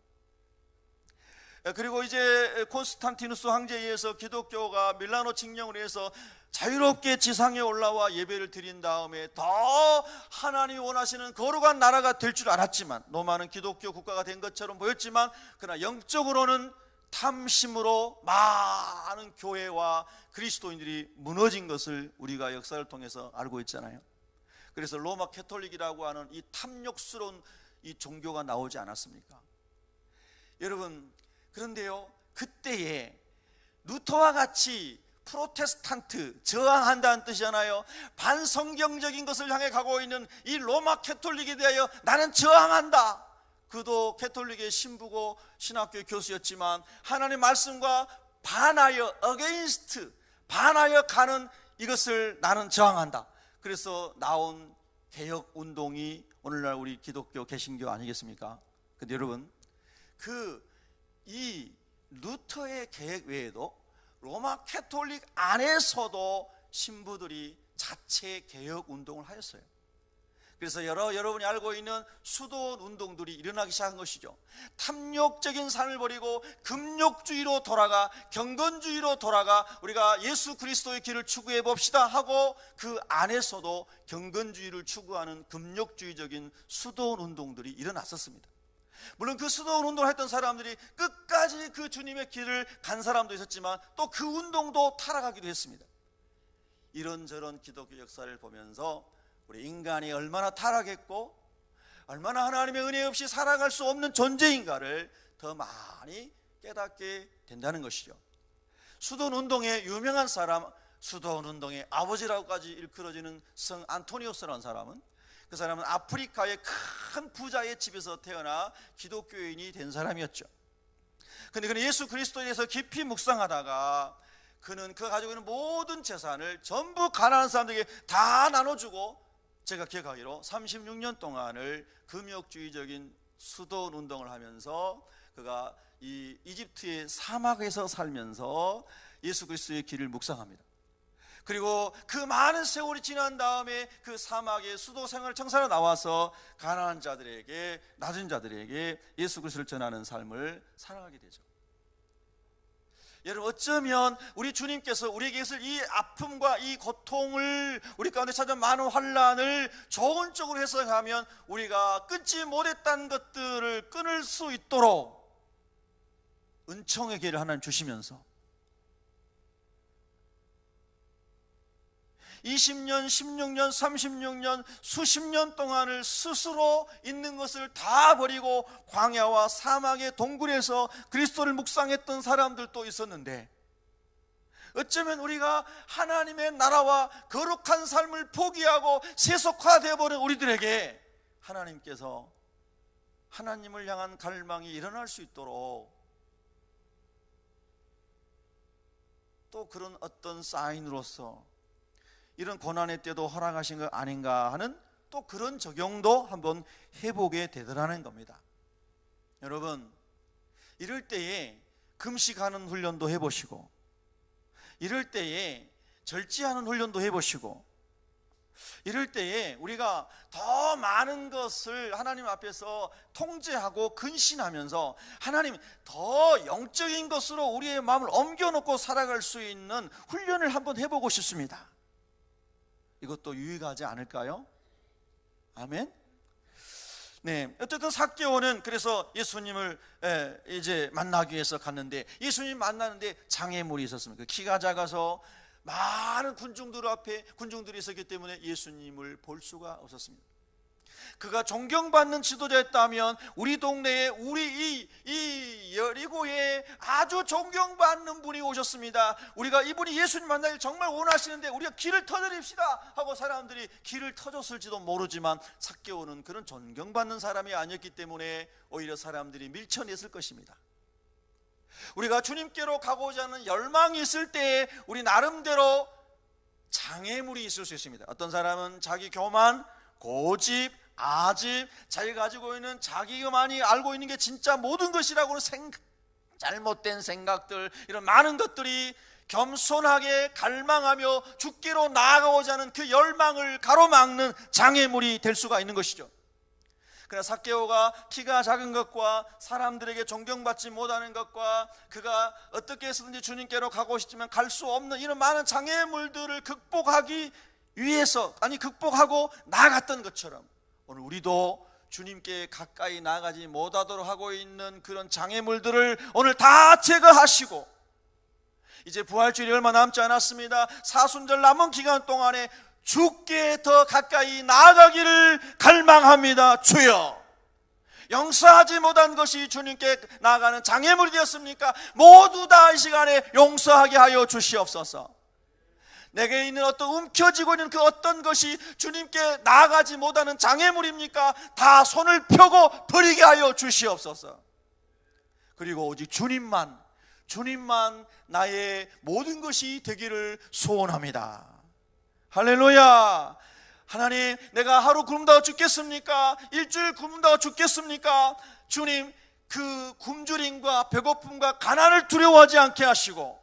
그리고 이제 콘스탄티누스 황제에 의해서 기독교가 밀라노 칙령으로 해서 자유롭게 지상에 올라와 예배를 드린 다음에 더 하나님이 원하시는 거룩한 나라가 될 줄 알았지만, 로마는 기독교 국가가 된 것처럼 보였지만, 그러나 영적으로는 탐심으로 많은 교회와 그리스도인들이 무너진 것을 우리가 역사를 통해서 알고 있잖아요. 그래서 로마 캐톨릭이라고 하는 이 탐욕스러운 이 종교가 나오지 않았습니까? 여러분, 그런데요, 그때에 루터와 같이 프로테스탄트, 저항한다는 뜻이잖아요. 반성경적인 것을 향해 가고 있는 이 로마 캐톨릭에 대하여 나는 저항한다. 그도 캐톨릭의 신부고 신학교 교수였지만 하나님의 말씀과 반하여, against, 반하여 가는 이것을 나는 저항한다. 그래서 나온 개혁 운동이 오늘날 우리 기독교 개신교 아니겠습니까? 근데 여러분, 이 루터의 계획 외에도 로마 캐톨릭 안에서도 신부들이 자체 개혁 운동을 하였어요. 그래서 여러분이 알고 있는 수도원 운동들이 일어나기 시작한 것이죠. 탐욕적인 삶을 버리고 금욕주의로 돌아가, 경건주의로 돌아가 우리가 예수 그리스도의 길을 추구해 봅시다 하고, 그 안에서도 경건주의를 추구하는 금욕주의적인 수도원 운동들이 일어났었습니다. 물론 그 수도원 운동을 했던 사람들이 끝까지 그 주님의 길을 간 사람도 있었지만 또 그 운동도 타락하기도 했습니다. 이런저런 기독교 역사를 보면서 우리 인간이 얼마나 타락했고 얼마나 하나님의 은혜 없이 살아갈 수 없는 존재인가를 더 많이 깨닫게 된다는 것이죠. 수도원 운동의 유명한 사람, 수도원 운동의 아버지라고까지 일컬어지는 성 안토니오스라는 사람은, 그 사람은 아프리카의 큰 부자의 집에서 태어나 기독교인이 된 사람이었죠. 그런데 그는 예수 그리스도에 대해서 깊이 묵상하다가 그는 그가 가지고 있는 모든 재산을 전부 가난한 사람들에게 다 나눠주고, 제가 기억하기로 36년 동안을 금욕주의적인 수도원 운동을 하면서 그가 이 이집트의 사막에서 살면서 예수 그리스도의 길을 묵상합니다. 그리고 그 많은 세월이 지난 다음에 그 사막의 수도 생활을 청산하러 나와서 가난한 자들에게, 낮은 자들에게 예수 그리스도를 전하는 삶을 살아가게 되죠. 여러분, 어쩌면 우리 주님께서 우리에게 있을 이 아픔과 이 고통을, 우리 가운데 찾아온 많은 환난을 좋은 쪽으로 해석하면 우리가 끊지 못했다는 것들을 끊을 수 있도록 은총의 기회를 하나님 주시면서 20년, 16년, 36년, 수십 년 동안을 스스로 있는 것을 다 버리고 광야와 사막의 동굴에서 그리스도를 묵상했던 사람들도 있었는데, 어쩌면 우리가 하나님의 나라와 거룩한 삶을 포기하고 세속화되어 버린 우리들에게 하나님께서 하나님을 향한 갈망이 일어날 수 있도록 또 그런 어떤 사인으로서 이런 고난의 때도 허락하신 것 아닌가 하는 또 그런 적용도 한번 해보게 되더라는 겁니다. 여러분, 이럴 때에 금식하는 훈련도 해보시고, 이럴 때에 절제하는 훈련도 해보시고, 이럴 때에 우리가 더 많은 것을 하나님 앞에서 통제하고 근신하면서 하나님 더 영적인 것으로 우리의 마음을 옮겨놓고 살아갈 수 있는 훈련을 한번 해보고 싶습니다. 이것도 유익하지 않을까요? 아멘. 네, 어쨌든 삭개오는 그래서 예수님을 이제 만나기 위해서 갔는데, 예수님 만나는데 장애물이 있었습니다. 키가 작아서 많은 군중들이 있었기 때문에 예수님을 볼 수가 없었습니다. 그가 존경받는 지도자였다면 우리 동네에, 우리 이 여리고에 아주 존경받는 분이 오셨습니다. 우리가 이분이 예수님 만나길 정말 원하시는데 우리가 길을 터드립시다 하고 사람들이 길을 터줬을지도 모르지만, 삭개오는 그런 존경받는 사람이 아니었기 때문에 오히려 사람들이 밀쳐냈을 것입니다. 우리가 주님께로 가고자 하는 열망이 있을 때에 우리 나름대로 장애물이 있을 수 있습니다. 어떤 사람은 자기 교만, 고집, 아집, 자기가 가지고 있는 자기만이 알고 있는 게 진짜 모든 것이라고 잘못된 생각들, 이런 많은 것들이 겸손하게 갈망하며 죽기로 나아가고자 하는 그 열망을 가로막는 장애물이 될 수가 있는 것이죠. 그러나 삭개오가 키가 작은 것과 사람들에게 존경받지 못하는 것과 그가 어떻게 해서든지 주님께로 가고 싶지만 갈 수 없는 이런 많은 장애물들을 극복하기 위해서, 극복하고 나아갔던 것처럼 오늘 우리도 주님께 가까이 나아가지 못하도록 하고 있는 그런 장애물들을 오늘 다 제거하시고, 이제 부활주일이 얼마 남지 않았습니다. 사순절 남은 기간 동안에 주께 더 가까이 나아가기를 갈망합니다. 주여, 용서하지 못한 것이 주님께 나아가는 장애물이 되었습니까? 모두 다 이 시간에 용서하게 하여 주시옵소서. 내게 있는 어떤 움켜쥐고 있는 그 어떤 것이 주님께 나아가지 못하는 장애물입니까? 다 손을 펴고 버리게 하여 주시옵소서. 그리고 오직 주님만 나의 모든 것이 되기를 소원합니다. 할렐루야. 하나님, 내가 하루 굶다가 죽겠습니까? 일주일 굶다가 죽겠습니까? 주님, 그 굶주림과 배고픔과 가난을 두려워하지 않게 하시고,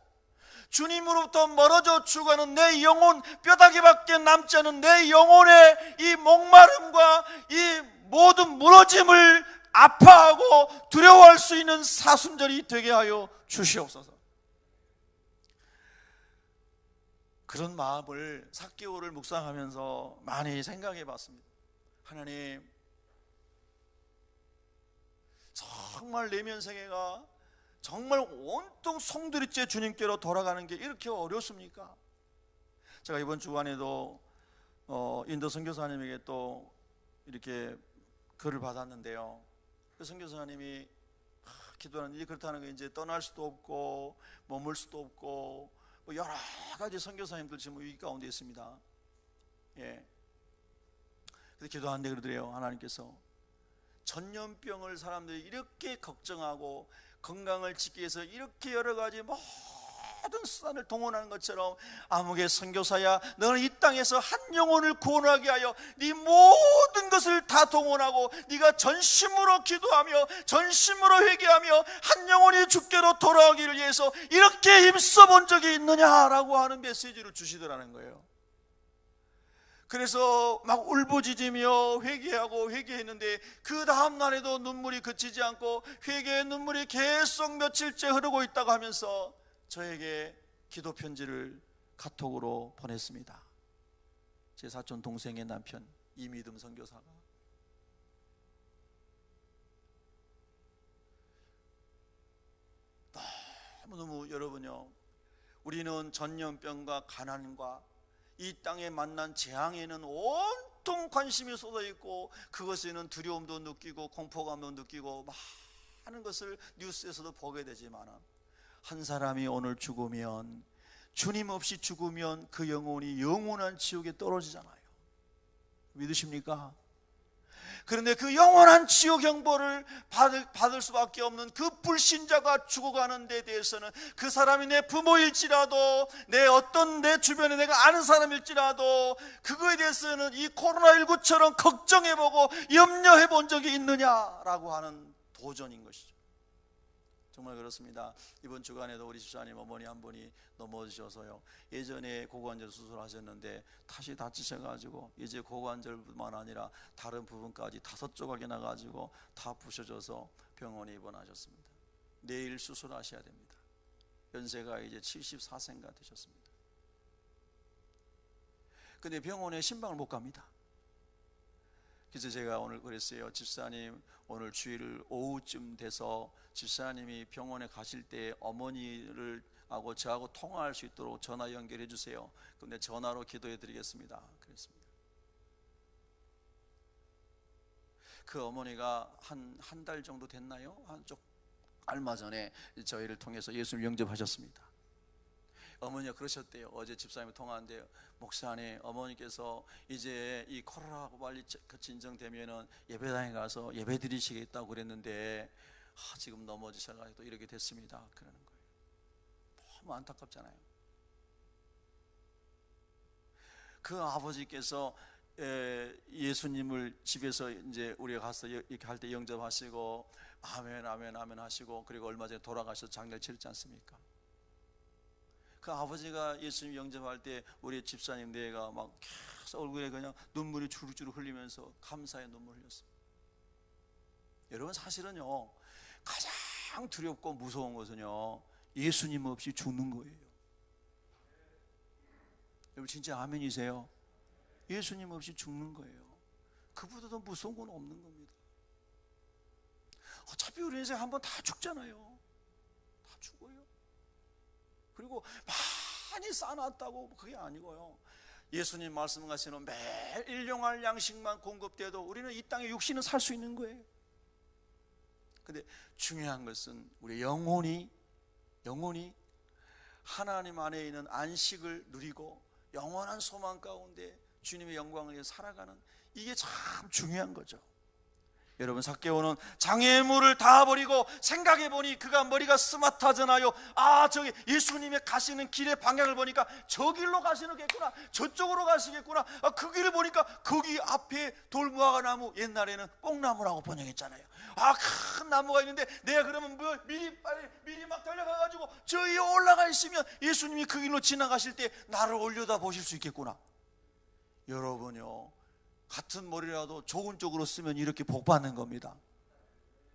주님으로부터 멀어져 죽어가는 내 영혼, 뼈다귀밖에 남지 않은 내 영혼의 이 목마름과 이 모든 무너짐을 아파하고 두려워할 수 있는 사순절이 되게 하여 주시옵소서. 그런 마음을 삭개오를 묵상하면서 많이 생각해 봤습니다. 하나님, 정말 내면 세계가 정말 온통 송두리째 주님께로 돌아가는 게 이렇게 어렵습니까? 제가 이번 주간에도 인도 선교사님에게 또 이렇게 글을 받았는데요. 그 선교사님이 기도하는 일이 그렇다는 게 이제 떠날 수도 없고 머물 수도 없고 뭐 여러 가지 선교사님들 지금 이 가운데 있습니다. 예. 그래서 기도하는데 그러더래요. 하나님께서 전염병을 사람들이 이렇게 걱정하고 건강을 지키기 위해서 이렇게 여러 가지 모든 수단을 동원하는 것처럼 아무개 선교사야, 너는 이 땅에서 한 영혼을 구원하게 하여 네 모든 것을 다 동원하고 네가 전심으로 기도하며 전심으로 회개하며 한 영혼이 주께로 돌아오기를 위해서 이렇게 힘써 본 적이 있느냐라고 하는 메시지를 주시더라는 거예요. 그래서 막 울부짖으며 회개했는데 그 다음 날에도 눈물이 그치지 않고 회개의 눈물이 계속 며칠째 흐르고 있다고 하면서 저에게 기도 편지를 카톡으로 보냈습니다. 제 사촌 동생의 남편 이미듬 선교사가. 너무너무 여러분요, 우리는 전염병과 가난과 이 땅에 만난 재앙에는 온통 관심이 쏟아 있고 그것에는 두려움도 느끼고 공포감도 느끼고 많은 것을 뉴스에서도 보게 되지만, 한 사람이 오늘 죽으면, 주님 없이 죽으면 그 영혼이 영원한 지옥에 떨어지잖아요. 믿으십니까? 그런데 그 영원한 지옥 형벌을 받을 수밖에 없는 그 불신자가 죽어가는 데 대해서는 그 사람이 내 부모일지라도 내 주변에 내가 아는 사람일지라도 그거에 대해서는 이 코로나19처럼 걱정해보고 염려해본 적이 있느냐라고 하는 도전인 것이죠. 정말 그렇습니다. 이번 주간에도 우리 집사님 어머니 한 분이 넘어지셔서요, 예전에 고관절 수술하셨는데 다시 다치셔가지고 이제 고관절뿐만 아니라 다른 부분까지 5조각이 나가지고 다 부셔져서 병원에 입원하셨습니다. 내일 수술하셔야 됩니다. 연세가 이제 74세가 되셨습니다. 근데 병원에 신방을 못 갑니다. 그래서 제가 오늘 그랬어요. 집사님, 오늘 주일 오후쯤 돼서 집사님이 병원에 가실 때 어머니를 하고 저하고 통화할 수 있도록 전화 연결해 주세요. 그런데 전화로 기도해 드리겠습니다. 그랬습니다. 그 어머니가 한 달 정도 됐나요? 얼마 전에 저희를 통해서 예수를 영접하셨습니다. 어머니가 그러셨대요. 어제 집사님이 통화한대요. 목사님, 어머니께서 이제 이 코로나가 빨리 진정되면은 예배당에 가서 예배 드리시겠다고 그랬는데 지금 넘어지셔가지고 이렇게 됐습니다. 그러는 거예요. 너무 안타깝잖아요. 그 아버지께서 예수님을 집에서 이제 우리가 가서 이렇게 할 때 영접하시고 아멘 아멘 아멘 하시고, 그리고 얼마 전에 돌아가셔서 장례를 치렀지 않습니까? 그 아버지가 예수님 영접할 때 우리 집사님 내가 막 계속 얼굴에 그냥 눈물이 주룩주룩 흘리면서 감사의 눈물 흘렸어요. 여러분, 사실은요, 가장 두렵고 무서운 것은요, 예수님 없이 죽는 거예요. 여러분 진짜 아멘이세요? 예수님 없이 죽는 거예요. 그보다 더 무서운 건 없는 겁니다. 어차피 우리 인생 한번 다 죽잖아요. 다 죽어요. 그리고 많이 쌓아놨다고 그게 아니고요, 예수님 말씀하시는 매일 일용할 양식만 공급돼도 우리는 이 땅에 육신은 살 수 있는 거예요. 근데 중요한 것은 우리 영혼이 하나님 안에 있는 안식을 누리고 영원한 소망 가운데 주님의 영광을 위해 살아가는, 이게 참 중요한 거죠. 여러분, 삭개오는 장애물을 다 버리고 생각해보니 그가 머리가 스마트하잖아요. 저기 예수님의 가시는 길의 방향을 보니까 저 길로 가시겠구나, 저쪽으로 가시겠구나. 그 길을 보니까 거기 앞에 돌무화과 나무, 옛날에는 뽕나무라고 번역했잖아요. 큰 나무가 있는데 내가 그러면 미리 막 달려가가지고 저 위에 올라가 있으면 예수님이 그 길로 지나가실 때 나를 올려다 보실 수 있겠구나. 여러분요, 같은 머리라도 좋은 쪽으로 쓰면 이렇게 복 받는 겁니다.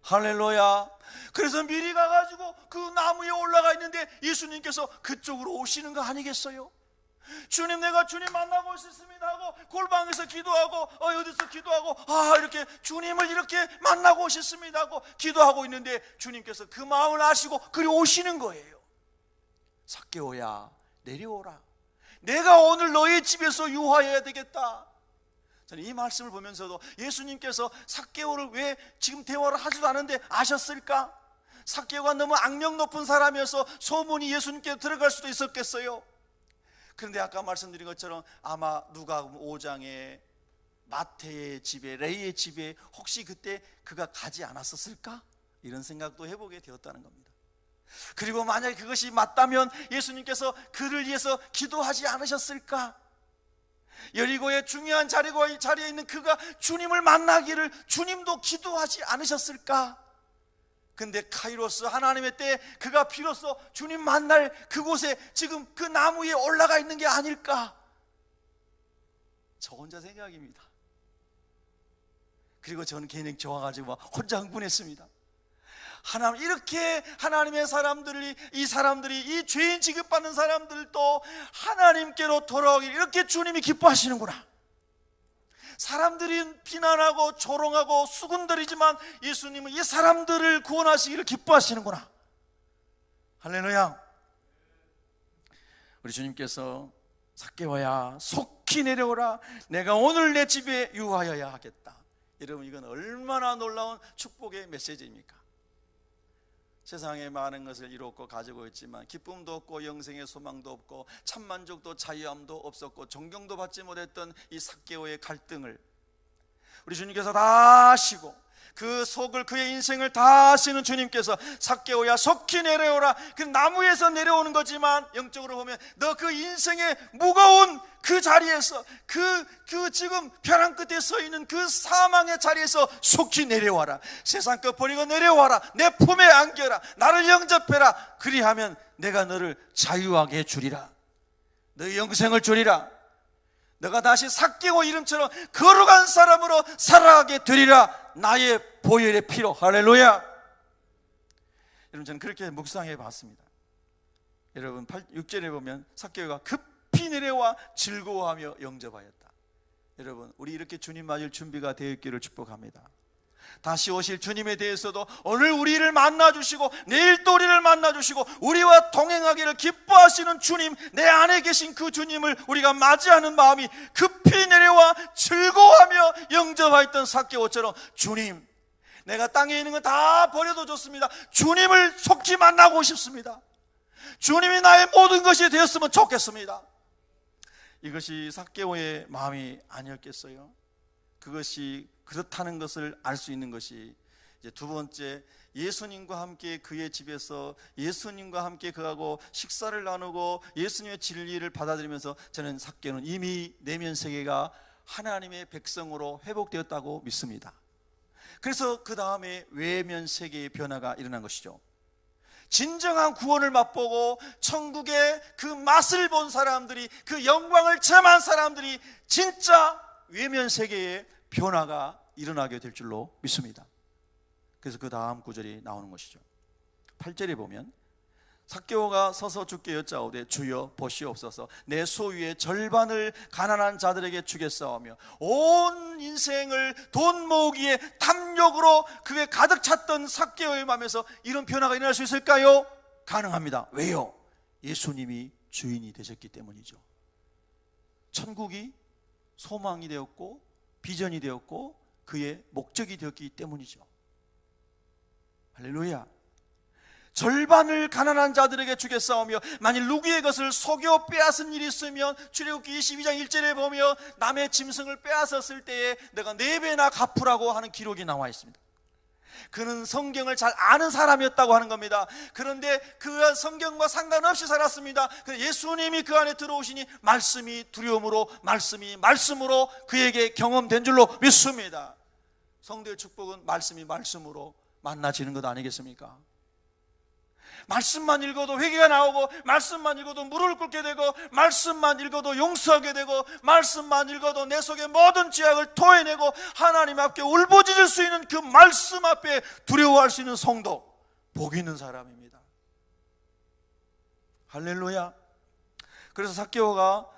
할렐루야. 그래서 미리 가가지고 그 나무에 올라가 있는데 예수님께서 그쪽으로 오시는 거 아니겠어요? 주님, 내가 주님 만나고 싶습니다 하고 골방에서 기도하고 어디서 기도하고 이렇게 주님을 이렇게 만나고 싶습니다 하고 기도하고 있는데 주님께서 그 마음을 아시고 그리 오시는 거예요. 삭개오야, 내려오라. 내가 오늘 너의 집에서 유하여야 되겠다. 저는 이 말씀을 보면서도 예수님께서 삭개오를 왜 지금 대화를 하지도 않은데 아셨을까? 삭개오가 너무 악명 높은 사람이어서 소문이 예수님께 들어갈 수도 있었겠어요. 그런데 아까 말씀드린 것처럼 아마 누가복음 5장에 마태의 집에, 레위의 집에 혹시 그때 그가 가지 않았었을까? 이런 생각도 해보게 되었다는 겁니다. 그리고 만약에 그것이 맞다면 예수님께서 그를 위해서 기도하지 않으셨을까? 여리고의 중요한 자리에 있는 그가 주님을 만나기를 주님도 기도하지 않으셨을까? 근데 카이로스, 하나님의 때에 그가 비로소 주님 만날 그곳에 지금 그 나무 위에 올라가 있는 게 아닐까? 저 혼자 생각입니다. 그리고 저는 괜히 좋아가지고 막 혼자 흥분했습니다. 이렇게 하나님의 사람들이, 이 사람들이, 이 죄인 취급받는 사람들도 하나님께로 돌아오기를 이렇게 주님이 기뻐하시는구나. 사람들이 비난하고 조롱하고 수군거리지만 예수님은 이 사람들을 구원하시기를 기뻐하시는구나. 할렐루야. 우리 주님께서 삭개오야, 속히 내려오라. 내가 오늘 내 집에 유하여야 하겠다. 여러분, 이건 얼마나 놀라운 축복의 메시지입니까? 세상에 많은 것을 이뤘고 가지고 있지만 기쁨도 없고 영생의 소망도 없고 참만족도 자유함도 없었고 존경도 받지 못했던 이 삭개오의 갈등을 우리 주님께서 다 아시고 그 속을, 그의 인생을 다 아시는 주님께서 삭개오야, 속히 내려오라. 그 나무에서 내려오는 거지만 영적으로 보면 너 그 인생의 무거운 그 자리에서 그 지금 벼랑 끝에 서 있는 그 사망의 자리에서 속히 내려와라. 세상 것 버리고 내려와라. 내 품에 안겨라. 나를 영접해라. 그리하면 내가 너를 자유하게 해주리라. 너의 영생을 주리라. 너가 다시 삭개오 이름처럼 거룩한 사람으로 살아가게 되리라. 나의 보혈의 피로. 할렐루야. 여러분, 저는 그렇게 묵상해 봤습니다. 여러분 6절에 보면 삭개오가 급히 내려와 즐거워하며 영접하였다. 여러분, 우리 이렇게 주님 맞을 준비가 되어 있기를 축복합니다. 다시 오실 주님에 대해서도 오늘 우리를 만나주시고 내일 또 우리를 만나주시고 우리와 동행하기를 기뻐하시는 주님, 내 안에 계신 그 주님을 우리가 맞이하는 마음이 급히 내려와 즐거워하며 영접하였던 삭개오처럼, 주님, 내가 땅에 있는 건 다 버려도 좋습니다. 주님을 속히 만나고 싶습니다. 주님이 나의 모든 것이 되었으면 좋겠습니다. 이것이 삭개오의 마음이 아니었겠어요? 그것이 그렇다는 것을 알 수 있는 것이 이제 두 번째, 예수님과 함께 그의 집에서 예수님과 함께 그하고 식사를 나누고 예수님의 진리를 받아들이면서 저는 삭개오는 이미 내면 세계가 하나님의 백성으로 회복되었다고 믿습니다. 그래서 그 다음에 외면 세계의 변화가 일어난 것이죠. 진정한 구원을 맛보고 천국의 그 맛을 본 사람들이, 그 영광을 체험한 사람들이 진짜 외면 세계의 변화가 일어나게 될 줄로 믿습니다. 그래서 그 다음 구절이 나오는 것이죠. 8절에 보면 삭개오가 서서 주께 여짜오되 주여 보시옵소서, 내 소유의 절반을 가난한 자들에게 주겠사오며. 온 인생을 돈 모으기에 탐욕으로 그게 가득 찼던 삭개오의 마음에서 이런 변화가 일어날 수 있을까요? 가능합니다. 왜요? 예수님이 주인이 되셨기 때문이죠. 천국이 소망이 되었고 비전이 되었고 그의 목적이 되었기 때문이죠. 할렐루야. 절반을 가난한 자들에게 주겠사오며, 만일 누구의 것을 속여 빼앗은 일이 있으면 출애굽기 22장 1절에 보면 남의 짐승을 빼앗았을 때에 내가 4배나 갚으라고 하는 기록이 나와 있습니다. 그는 성경을 잘 아는 사람이었다고 하는 겁니다. 그런데 그 성경과 상관없이 살았습니다. 예수님이 그 안에 들어오시니 말씀이 두려움으로, 말씀이 말씀으로 그에게 경험된 줄로 믿습니다. 성도의 축복은 말씀이 말씀으로 만나지는 것 아니겠습니까? 말씀만 읽어도 회개가 나오고, 말씀만 읽어도 무릎을 꿇게 되고, 말씀만 읽어도 용서하게 되고, 말씀만 읽어도 내 속의 모든 죄악을 토해내고 하나님 앞에 울부짖을 수 있는 그 말씀 앞에 두려워할 수 있는 성도, 복 있는 사람입니다. 할렐루야. 그래서 삭개오가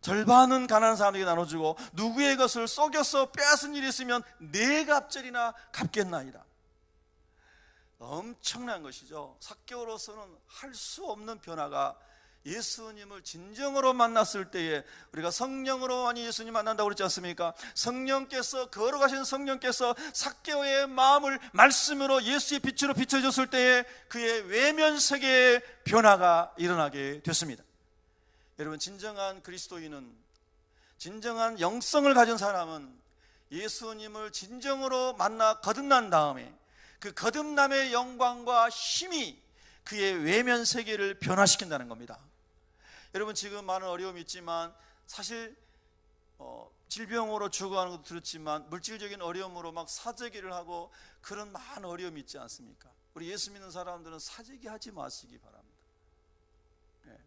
절반은 가난한 사람에게 나눠주고 누구의 것을 속여서 빼앗은 일이 있으면 4갑절이나 갚겠나이다. 엄청난 것이죠. 삭개오로서는 할 수 없는 변화가, 예수님을 진정으로 만났을 때에, 우리가 성령으로 많이 예수님 만난다고 그랬지 않습니까? 성령께서, 걸어가신 성령께서 삭개오의 마음을 말씀으로 예수의 빛으로 비춰줬을 때에 그의 외면 세계의 변화가 일어나게 됐습니다. 여러분, 진정한 그리스도인은, 진정한 영성을 가진 사람은 예수님을 진정으로 만나 거듭난 다음에 그 거듭남의 영광과 힘이 그의 외면 세계를 변화시킨다는 겁니다. 여러분, 지금 많은 어려움이 있지만 사실 질병으로 죽어가는 것도 들었지만 물질적인 어려움으로 막 사재기를 하고 그런 많은 어려움이 있지 않습니까? 우리 예수 믿는 사람들은 사재기 하지 마시기 바랍니다. 네.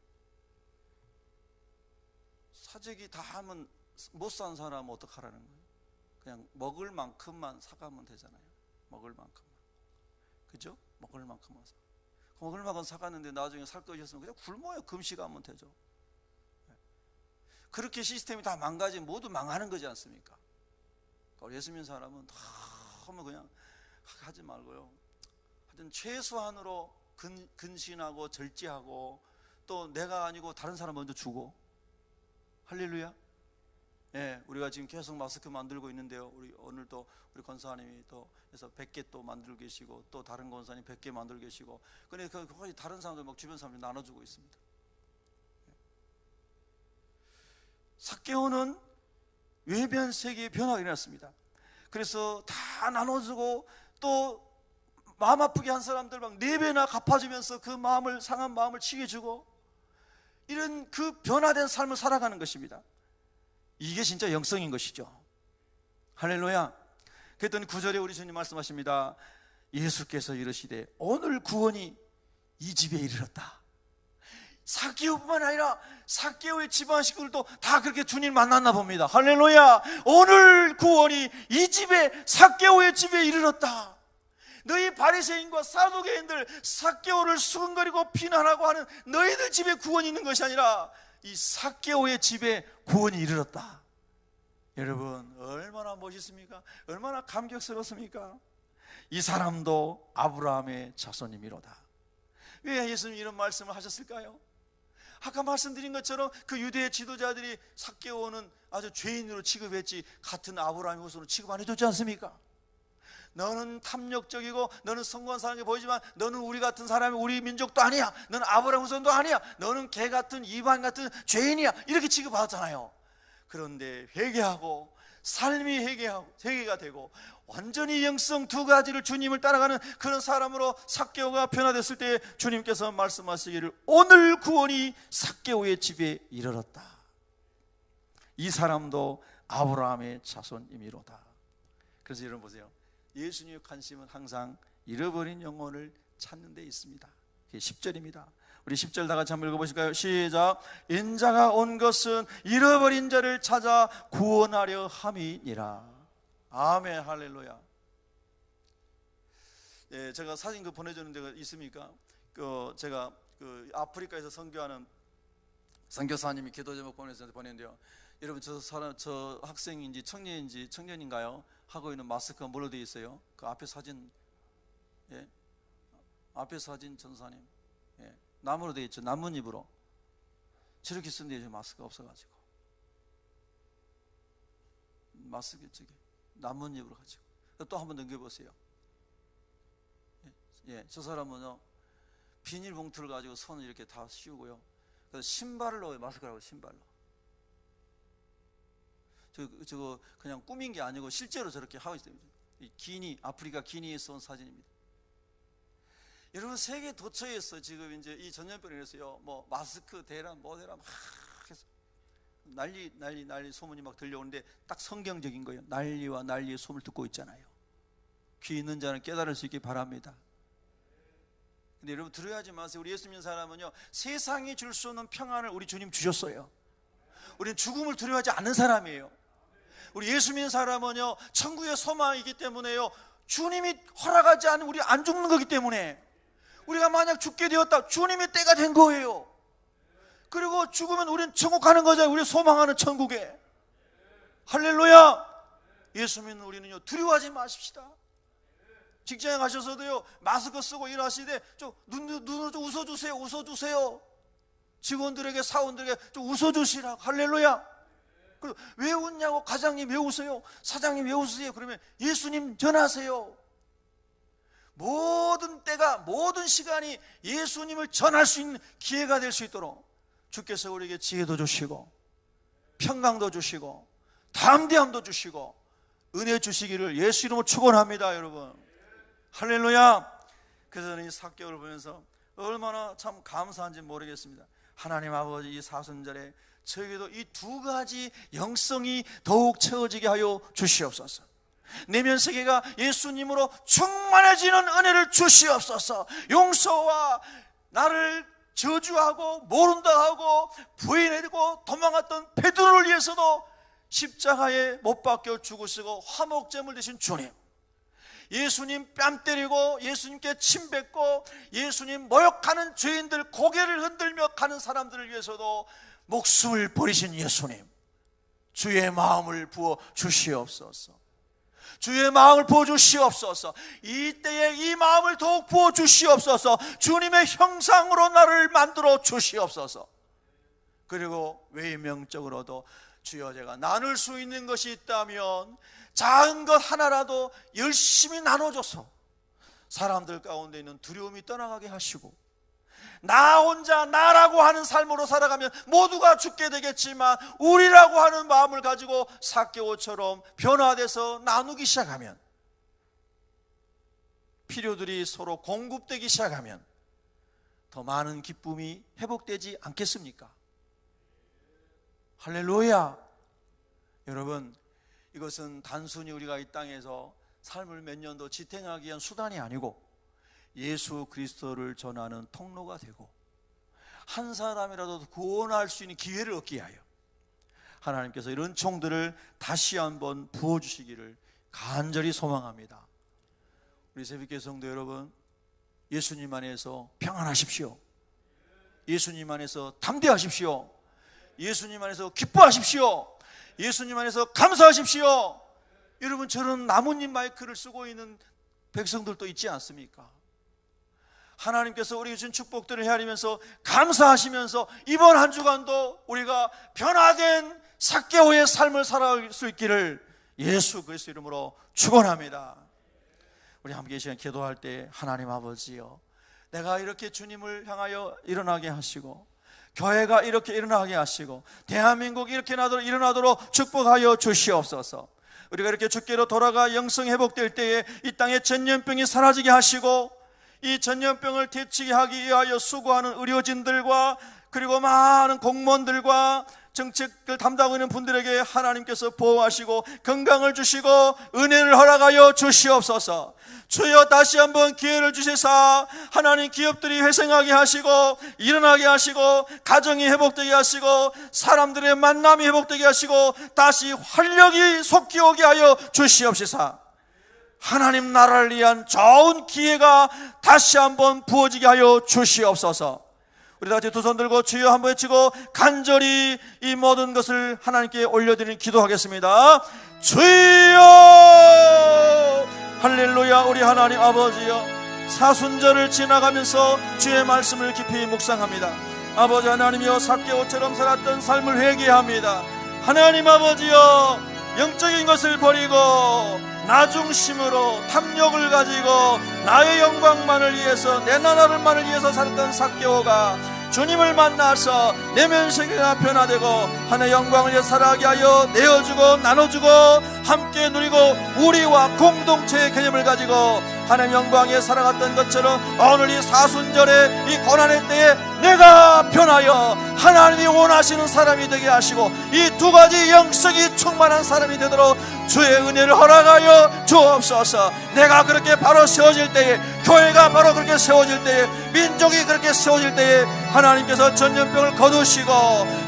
사재기 다 하면 못 산 사람은 어떡하라는 거예요? 그냥 먹을 만큼만 사가면 되잖아요. 먹을 만큼. 그죠? 먹을 만큼만 사. 먹을 만큼 사갔는데 나중에 살 것이 없으면 그냥 굶어요. 금식하면 되죠. 그렇게 시스템이 다 망가지면 모두 망하는 거지 않습니까? 그러니까 예수 믿는 사람은 다 하면 그냥 하지 말고요. 하여튼 최소한으로 근신하고 절제하고, 또 내가 아니고 다른 사람 먼저 주고. 할렐루야. 예, 우리가 지금 계속 마스크 만들고 있는데요. 우리 오늘도 우리 권사님이 또 해서 100개 또 만들고 계시고, 또 다른 권사님 100개 만들고 계시고, 근데 거기 다른 사람들 막 주변 사람들 나눠주고 있습니다. 삭개오는 외면 세계의 변화가 일어났습니다. 그래서 다 나눠주고, 또 마음 아프게 한 사람들 막 4배나 갚아주면서 그 마음을, 상한 마음을 치게 주고, 이런 그 변화된 삶을 살아가는 것입니다. 이게 진짜 영성인 것이죠. 할렐루야. 그랬더니 9절에 우리 주님 말씀하십니다. 예수께서 이르시되 오늘 구원이 이 집에 이르렀다. 삭개오뿐만 아니라 삭개오의 집안 식구들도 다 그렇게 주님 만났나 봅니다. 할렐루야. 오늘 구원이 이 집에, 삭개오의 집에 이르렀다. 너희 바리새인과 사두개인들 삭개오를 수근거리고 비난하고 하는 너희들 집에 구원이 있는 것이 아니라 이 삭개오의 집에 구원이 이르렀다. 여러분, 얼마나 멋있습니까? 얼마나 감격스럽습니까? 이 사람도 아브라함의 자손이미로다. 왜 예수님이 이런 말씀을 하셨을까요? 아까 말씀드린 것처럼 그 유대의 지도자들이 삭개오는 아주 죄인으로 취급했지 같은 아브라함의 후손으로 취급 안 해줬지 않습니까? 너는 탐욕적이고 너는 성공한 사람이 보이지만 너는 우리 같은 사람이, 우리 민족도 아니야. 너는 아브라함 후손도 아니야. 너는 개 같은 이방 같은 죄인이야. 이렇게 취급받았잖아요. 그런데 회개하고 삶이 회개가 되고 완전히 영성 두 가지를, 주님을 따라가는 그런 사람으로 삭개오가 변화됐을 때 주님께서 말씀하시기를 오늘 구원이 삭개오의 집에 이르렀다. 이 사람도 아브라함의 자손이미로다. 그래서 여러분 보세요. 예수님의 관심은 항상 잃어버린 영혼을 찾는 데 있습니다. 그게 10절입니다. 우리 10절 다 같이 한번 읽어보실까요? 시작. 인자가 온 것은 잃어버린 자를 찾아 구원하려 함이니라. 아멘. 할렐루야. 예, 제가 사진 보내주는 데가 있습니까? 제가 아프리카에서 선교하는 선교사님이 기도 제목 보냈는데요. 여러분 저 학생인지 청년인지 청년인가요? 하고 있는 마스크가 뭘로 되어 있어요? 그 앞에 사진, 예, 앞에 사진 전사님, 예, 나무로 되어 있죠. 나뭇잎으로 저렇게 쓴데 마스크가 없어가지고 마스크 저기 나뭇잎으로 가지고 또 한번 넘겨보세요. 예, 저 사람은요 비닐봉투를 가지고 손을 이렇게 다 씌우고요. 그래서 신발을 넣어요. 마스크라고 신발로. 저거 그냥 꾸민 게 아니고 실제로 저렇게 하고 있어요. 기니, 아프리카 기니에서 온 사진입니다. 여러분 세계 도처에서 지금 이제 이 전염병에 대해서요, 뭐 마스크 대란 뭐 대란 막 해서 난리 소문이 막 들려오는데 딱 성경적인 거예요. 난리와 난리의 소문을 듣고 있잖아요. 귀 있는 자는 깨달을 수 있기 바랍니다. 근데 여러분 두려워하지 마세요. 우리 예수 믿는 사람은요, 세상이 줄 수 없는 평안을 우리 주님 주셨어요. 우리는 죽음을 두려워하지 않는 사람이에요. 우리 예수 믿는 사람은요, 천국의 소망이기 때문에요, 주님이 허락하지 않으면 우리 안 죽는 거기 때문에, 우리가 만약 죽게 되었다, 주님의 때가 된 거예요. 그리고 죽으면 우리는 천국 가는 거잖아요. 우리 소망하는 천국에. 할렐루야. 예수 믿는 우리는요, 두려워하지 마십시다. 직장에 가셔서도요, 마스크 쓰고 일하시되 좀 눈으로 좀 웃어주세요. 웃어주세요. 직원들에게, 사원들에게 좀 웃어주시라. 할렐루야. 그리고 왜 웃냐고, 과장님 왜 웃어요? 사장님 왜 웃으세요? 그러면 예수님 전하세요. 모든 때가, 모든 시간이 예수님을 전할 수 있는 기회가 될 수 있도록 주께서 우리에게 지혜도 주시고 평강도 주시고 담대함도 주시고 은혜 주시기를 예수 이름으로 축원합니다. 여러분 할렐루야. 그래서 저는 이 삭개오를 보면서 얼마나 참 감사한지 모르겠습니다. 하나님 아버지, 이 사순절에 저에게도 이 두 가지 영성이 더욱 채워지게 하여 주시옵소서. 내면 세계가 예수님으로 충만해지는 은혜를 주시옵소서. 용서와 나를 저주하고 모른다 하고 부인해고 도망갔던 베드로를 위해서도 십자가에 못 박혀 죽으시고 화목제물 되신 주님, 예수님 뺨 때리고 예수님께 침 뱉고 예수님 모욕하는 죄인들 고개를 흔들며 가는 사람들을 위해서도 목숨을 버리신 예수님, 주의 마음을 부어 주시옵소서. 주의 마음을 부어 주시옵소서. 이때에 이 마음을 더욱 부어 주시옵소서. 주님의 형상으로 나를 만들어 주시옵소서. 그리고 외면적으로도 주여, 제가 나눌 수 있는 것이 있다면 작은 것 하나라도 열심히 나눠줘서 사람들 가운데 있는 두려움이 떠나가게 하시고, 나 혼자 나라고 하는 삶으로 살아가면 모두가 죽게 되겠지만 우리라고 하는 마음을 가지고 삭개오처럼 변화돼서 나누기 시작하면, 필요들이 서로 공급되기 시작하면 더 많은 기쁨이 회복되지 않겠습니까? 할렐루야. 여러분, 이것은 단순히 우리가 이 땅에서 삶을 몇 년도 지탱하기 위한 수단이 아니고 예수 그리스도를 전하는 통로가 되고 한 사람이라도 구원할 수 있는 기회를 얻기 위하여 하나님께서 이런 총들을 다시 한번 부어주시기를 간절히 소망합니다. 우리 새벽교회 성도 여러분, 예수님 안에서 평안하십시오. 예수님 안에서 담대하십시오. 예수님 안에서 기뻐하십시오. 예수님 안에서 감사하십시오. 여러분, 저런 나뭇잎 마이크를 쓰고 있는 백성들도 있지 않습니까? 하나님께서 우리에게 주신 축복들을 헤아리면서 감사하시면서 이번 한 주간도 우리가 변화된 삭개오의 삶을 살아갈 수 있기를 예수 그리스도 이름으로 축원합니다. 우리 함께 이 시간 기도할 때, 하나님 아버지요, 내가 이렇게 주님을 향하여 일어나게 하시고 교회가 이렇게 일어나게 하시고 대한민국 이렇게 일어나도록 축복하여 주시옵소서. 우리가 이렇게 주께로 돌아가 영성 회복될 때에 이 땅에 전염병이 사라지게 하시고 이 전염병을 대치하기 위하여 수고하는 의료진들과 그리고 많은 공무원들과 정책을 담당하고 있는 분들에게 하나님께서 보호하시고 건강을 주시고 은혜를 허락하여 주시옵소서. 주여 다시 한번 기회를 주시사 하나님 기업들이 회생하게 하시고 일어나게 하시고 가정이 회복되게 하시고 사람들의 만남이 회복되게 하시고 다시 활력이 솟기오게 하여 주시옵소서. 하나님 나라를 위한 좋은 기회가 다시 한번 부어지게 하여 주시옵소서. 우리 다 같이 두 손 들고 주여 한번 외치고 간절히 이 모든 것을 하나님께 올려드리는 기도하겠습니다. 주여 할렐루야. 우리 하나님 아버지여, 사순절을 지나가면서 주의 말씀을 깊이 묵상합니다. 아버지 하나님이여, 삭개오처럼 살았던 삶을 회개합니다. 하나님 아버지여, 영적인 것을 버리고 나중심으로 탐욕을 가지고 나의 영광만을 위해서 내 나라를만을 위해서 살았던 삭개오가 주님을 만나서 내면 세계가 변화되고 하나의 영광을 위해 살아가게 하여 내어주고 나눠주고 함께 누리고 우리와 공동체의 개념을 가지고 하나님 영광에 살아갔던 것처럼 오늘 이 사순절의 이 고난의 때에 내가 변하여 하나님이 원하시는 사람이 되게 하시고 이 두 가지 영성이 충만한 사람이 되도록 주의 은혜를 허락하여 주옵소서. 내가 그렇게 바로 세워질 때에, 교회가 바로 그렇게 세워질 때에, 민족이 그렇게 세워질 때에 하나님께서 전염병을 거두시고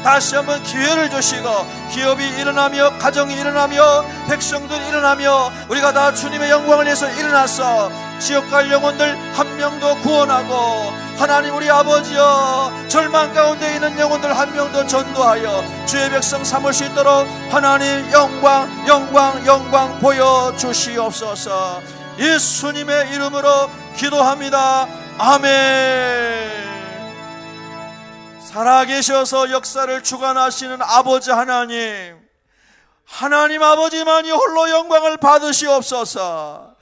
다시 한번 기회를 주시고 기업이 일어나며 가정이 일어나며 백성들이 일어나며 우리가 다 주님의 영광을 위해서 일어나서 지옥 갈 영혼들 한 명도 구원하고 하나님 우리 아버지여, 절망 가운데 있는 영혼들 한 명도 전도하여 주의 백성 삼을 수 있도록 하나님 영광 영광 영광 보여주시옵소서. 예수님의 이름으로 기도합니다. 아멘. 살아계셔서 역사를 주관하시는 아버지 하나님, 하나님 아버지만이 홀로 영광을 받으시옵소서.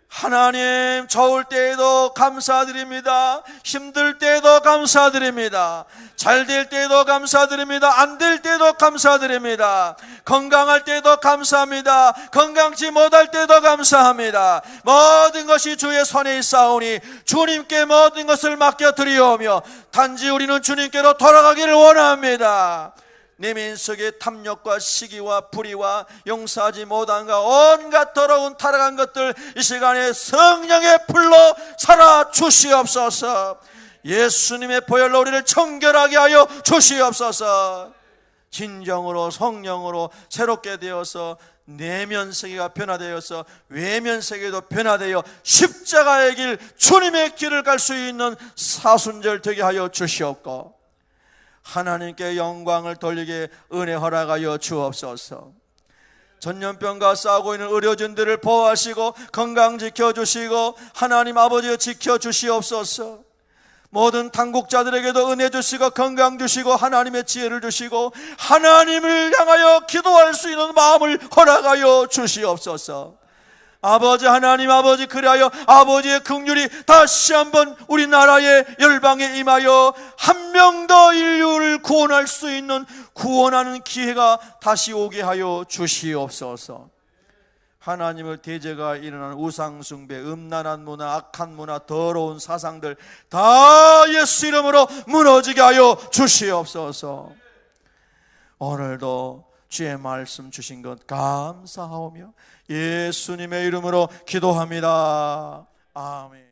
하나님, 좋을 때에도 감사드립니다. 힘들 때에도 감사드립니다. 잘 될 때에도 감사드립니다. 안 될 때도 감사드립니다. 건강할 때도 감사합니다. 건강치 못할 때도 감사합니다. 모든 것이 주의 손에 있사오니 주님께 모든 것을 맡겨드리오며 단지 우리는 주님께로 돌아가기를 원합니다. 내 민속의 탐욕과 시기와 불의와 용서하지 못한가 온갖 더러운 타락한 것들 이 시간에 성령의 불로 살아 주시옵소서. 예수님의 보혈로 우리를 청결하게 하여 주시옵소서. 진정으로 성령으로 새롭게 되어서 내면 세계가 변화되어서 외면 세계도 변화되어 십자가의 길, 주님의 길을 갈 수 있는 사순절 되게 하여 주시옵고 하나님께 영광을 돌리게 은혜 허락하여 주옵소서. 전염병과 싸우고 있는 의료진들을 보호하시고 건강 지켜주시고 하나님 아버지여 지켜주시옵소서. 모든 당국자들에게도 은혜 주시고 건강 주시고 하나님의 지혜를 주시고 하나님을 향하여 기도할 수 있는 마음을 허락하여 주시옵소서. 아버지 하나님 아버지, 그리하여 아버지의 긍휼이 다시 한번 우리나라의 열방에 임하여 한 명 더 인류를 구원할 수 있는 구원하는 기회가 다시 오게 하여 주시옵소서. 하나님을 대제가 일어나는 우상숭배, 음란한 문화, 악한 문화, 더러운 사상들 다 예수 이름으로 무너지게 하여 주시옵소서. 오늘도 주의 말씀 주신 것 감사하오며 예수님의 이름으로 기도합니다. 아멘.